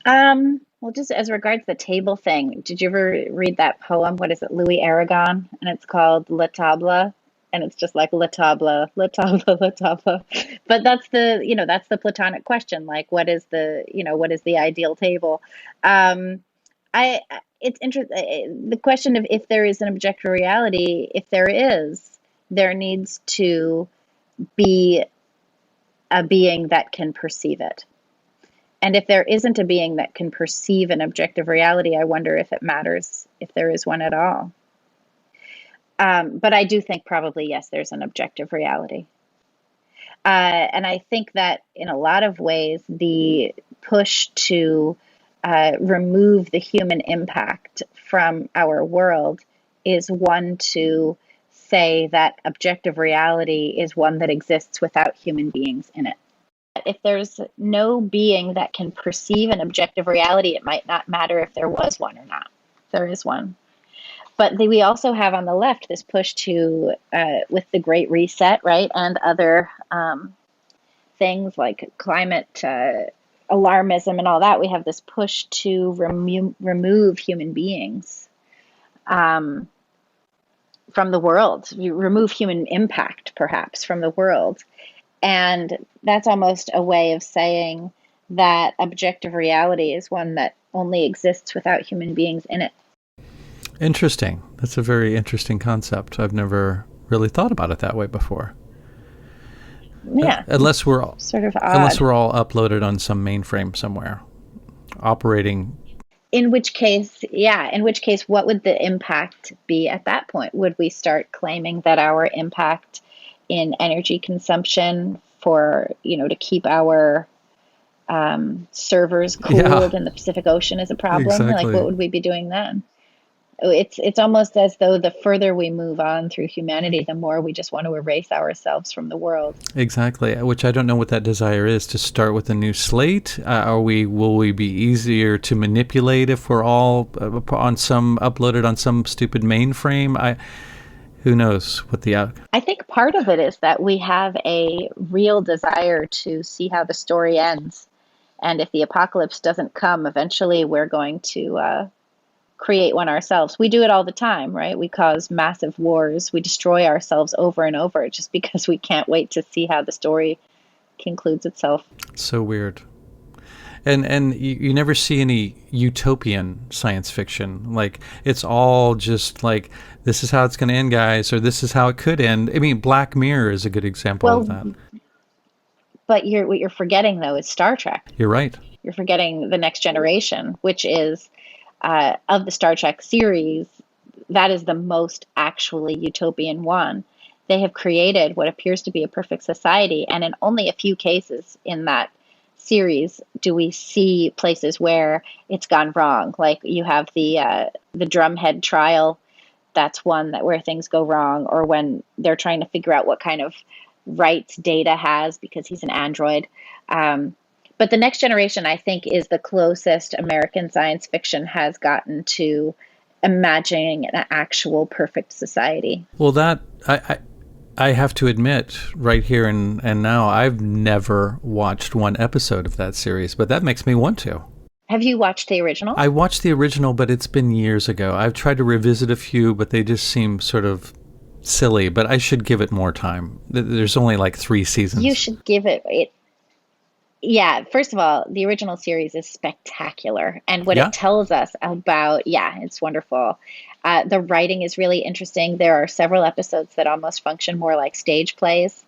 Speaker 2: Well, just as regards the table thing, did you ever read that poem? What is it, Louis Aragon? And it's called La Table. And it's just like La Table, La Table, La Table. But that's the Platonic question. Like, what is the ideal table? Um, it's interesting. The question of if there is an objective reality, if there is, there needs to be a being that can perceive it. And if there isn't a being that can perceive an objective reality, I wonder if it matters if there is one at all. But I do think probably, yes, there's an objective reality. And I think that in a lot of ways, the push to remove the human impact from our world is one to say that objective reality is one that exists without human beings in it. If there's no being that can perceive an objective reality, it might not matter if there was one or not. There is one. But we also have on the left this push to, with the Great Reset, right, and other things like climate alarmism and all that, we have this push to remove human beings um, from the world, you remove human impact, perhaps, from the world. And that's almost a way of saying that objective reality is one that only exists without human beings in it.
Speaker 1: Interesting. That's a very interesting concept. I've never really thought about it that way before.
Speaker 2: Yeah,
Speaker 1: Unless we're
Speaker 2: sort of
Speaker 1: unless
Speaker 2: odd.
Speaker 1: we're all uploaded on some mainframe somewhere, operating.
Speaker 2: In which case, what would the impact be at that point? Would we start claiming that our impact in energy consumption for, to keep our servers
Speaker 1: Yeah,
Speaker 2: cooled in the Pacific Ocean is a problem? Like, what
Speaker 1: exactly.
Speaker 2: would we be doing then? It's almost as though the further we move on through humanity, the more we just want to erase ourselves from the world.
Speaker 1: Exactly. Which I don't know what that desire is, to start with a new slate. Will we be easier to manipulate if we're all uploaded on some stupid mainframe? Who knows what the out.
Speaker 2: I think part of it is that we have a real desire to see how the story ends. And if the apocalypse doesn't come, eventually we're going to create one ourselves. We do it all the time, right? We cause massive wars. We destroy ourselves over and over just because we can't wait to see how the story concludes itself.
Speaker 1: So weird. And you never see any utopian science fiction. Like, it's all just like, this is how it's going to end, guys, or this is how it could end. I mean, Black Mirror is a good example of
Speaker 2: Well,
Speaker 1: that.
Speaker 2: but what you're forgetting though is Star Trek.
Speaker 1: You're right.
Speaker 2: You're forgetting The Next Generation, which is of the Star Trek series, that is the most actually utopian one. They have created what appears to be a perfect society, and in only a few cases in that series do we see places where it's gone wrong. Like you have the drumhead trial. That's one that where things go wrong, or when they're trying to figure out what kind of Rites Data has because he's an android. But the next generation, I think, is the closest American science fiction has gotten to imagining an actual perfect society.
Speaker 1: Well, that I have to admit right here and now, I've never watched one episode of that series, but that makes me want to.
Speaker 2: Have you watched the original?
Speaker 1: I watched the original, but it's been years ago. I've tried to revisit a few, but they just seem sort of silly, but I should give it more time. There's only like 3 seasons.
Speaker 2: You should give it. Yeah, first of all, the original series is spectacular. And what it tells us about, it's wonderful. The writing is really interesting. There are several episodes that almost function more like stage plays.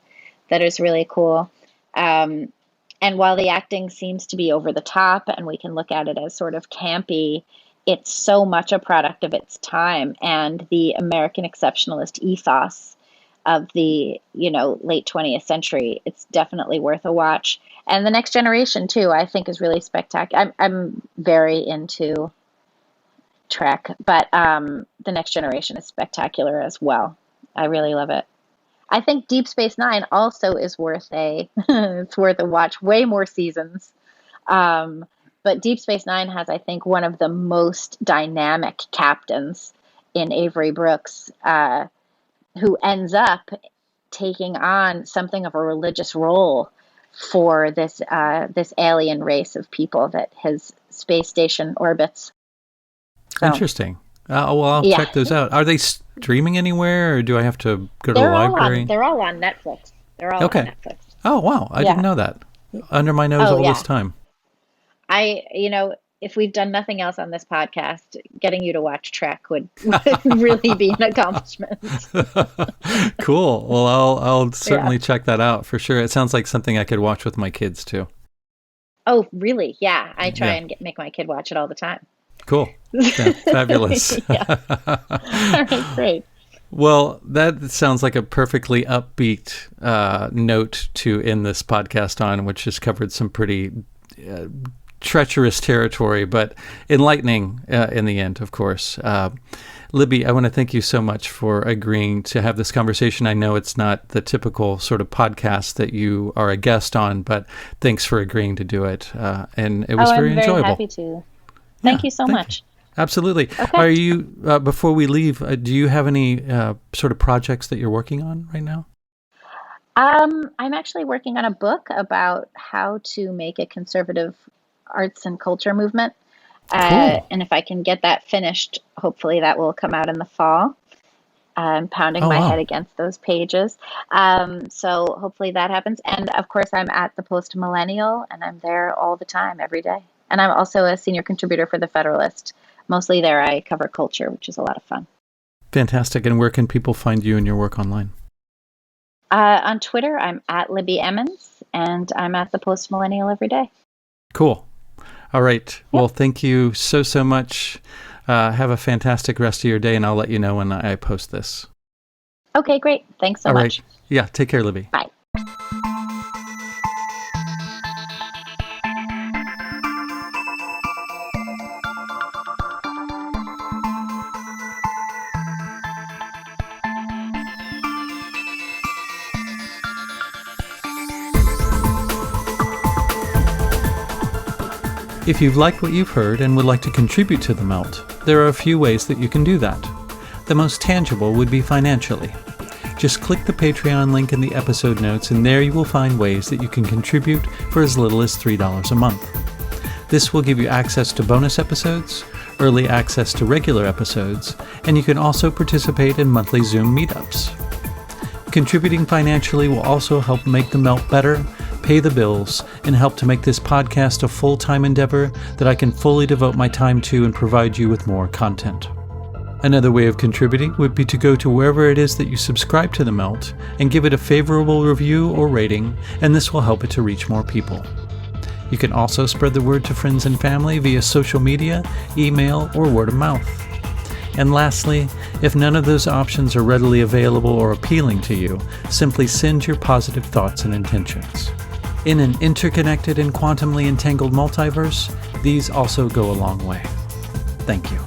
Speaker 2: That is really cool. And while the acting seems to be over the top and we can look at it as sort of campy, it's so much a product of its time and the American exceptionalist ethos of the, late 20th century. It's definitely worth a watch. And The Next Generation, too, I think is really spectacular. I'm very into Trek, but The Next Generation is spectacular as well. I really love it. I think Deep Space Nine also is worth it's worth a watch. Way more seasons. But Deep Space Nine has, I think, one of the most dynamic captains in Avery Brooks, who ends up taking on something of a religious role for this alien race of people that his space station orbits. So,
Speaker 1: interesting. I'll check those out. Are they streaming anywhere, or do I have to go to the library?
Speaker 2: They're all on Netflix. They're all on Netflix.
Speaker 1: Oh, wow. I didn't know that. Under my nose all this time.
Speaker 2: If we've done nothing else on this podcast, getting you to watch Trek would really be an accomplishment.
Speaker 1: Cool. Well, I'll certainly check that out for sure. It sounds like something I could watch with my kids too.
Speaker 2: Oh, really? Yeah. I try and make my kid watch it all the time.
Speaker 1: Cool. Yeah, fabulous.
Speaker 2: All right, great.
Speaker 1: Well, that sounds like a perfectly upbeat note to end this podcast on, which has covered some pretty treacherous territory, but enlightening in the end, of course. Libby, I want to thank you so much for agreeing to have this conversation. I know it's not the typical sort of podcast that you are a guest on, but thanks for agreeing to do it. And it was very enjoyable.
Speaker 2: I'm very happy to. Thank you so much.
Speaker 1: Absolutely.
Speaker 2: Okay.
Speaker 1: Are you, before we leave, do you have any sort of projects that you're working on right now?
Speaker 2: I'm actually working on a book about how to make a conservative arts and culture movement.
Speaker 1: Cool.
Speaker 2: And if I can get that finished, hopefully that will come out in the fall. I'm pounding my head against those pages. So hopefully that happens. And of course, I'm at the Post Millennial, and I'm there all the time, every day. And I'm also a senior contributor for The Federalist. Mostly there I cover culture, which is a lot of fun.
Speaker 1: Fantastic. And where can people find you and your work online?
Speaker 2: On Twitter, I'm at Libby Emmons, and I'm at the Post Millennial every day.
Speaker 1: Cool. All right. Well, thank you so much. Have a fantastic rest of your day, and I'll let you know when I post this.
Speaker 2: Okay, great. Thanks so much.
Speaker 1: Yeah, take care, Libby.
Speaker 2: Bye.
Speaker 1: If you've liked what you've heard and would like to contribute to The Melt, there are a few ways that you can do that. The most tangible would be financially. Just click the Patreon link in the episode notes, and there you will find ways that you can contribute for as little as $3 a month. This will give you access to bonus episodes, early access to regular episodes, and you can also participate in monthly Zoom meetups. Contributing financially will also help make The Melt better, pay the bills, and help to make this podcast a full-time endeavor that I can fully devote my time to and provide you with more content. Another way of contributing would be to go to wherever it is that you subscribe to The Melt and give it a favorable review or rating, and this will help it to reach more people. You can also spread the word to friends and family via social media, email, or word of mouth. And lastly, if none of those options are readily available or appealing to you, simply send your positive thoughts and intentions. In an interconnected and quantumly entangled multiverse, these also go a long way. Thank you.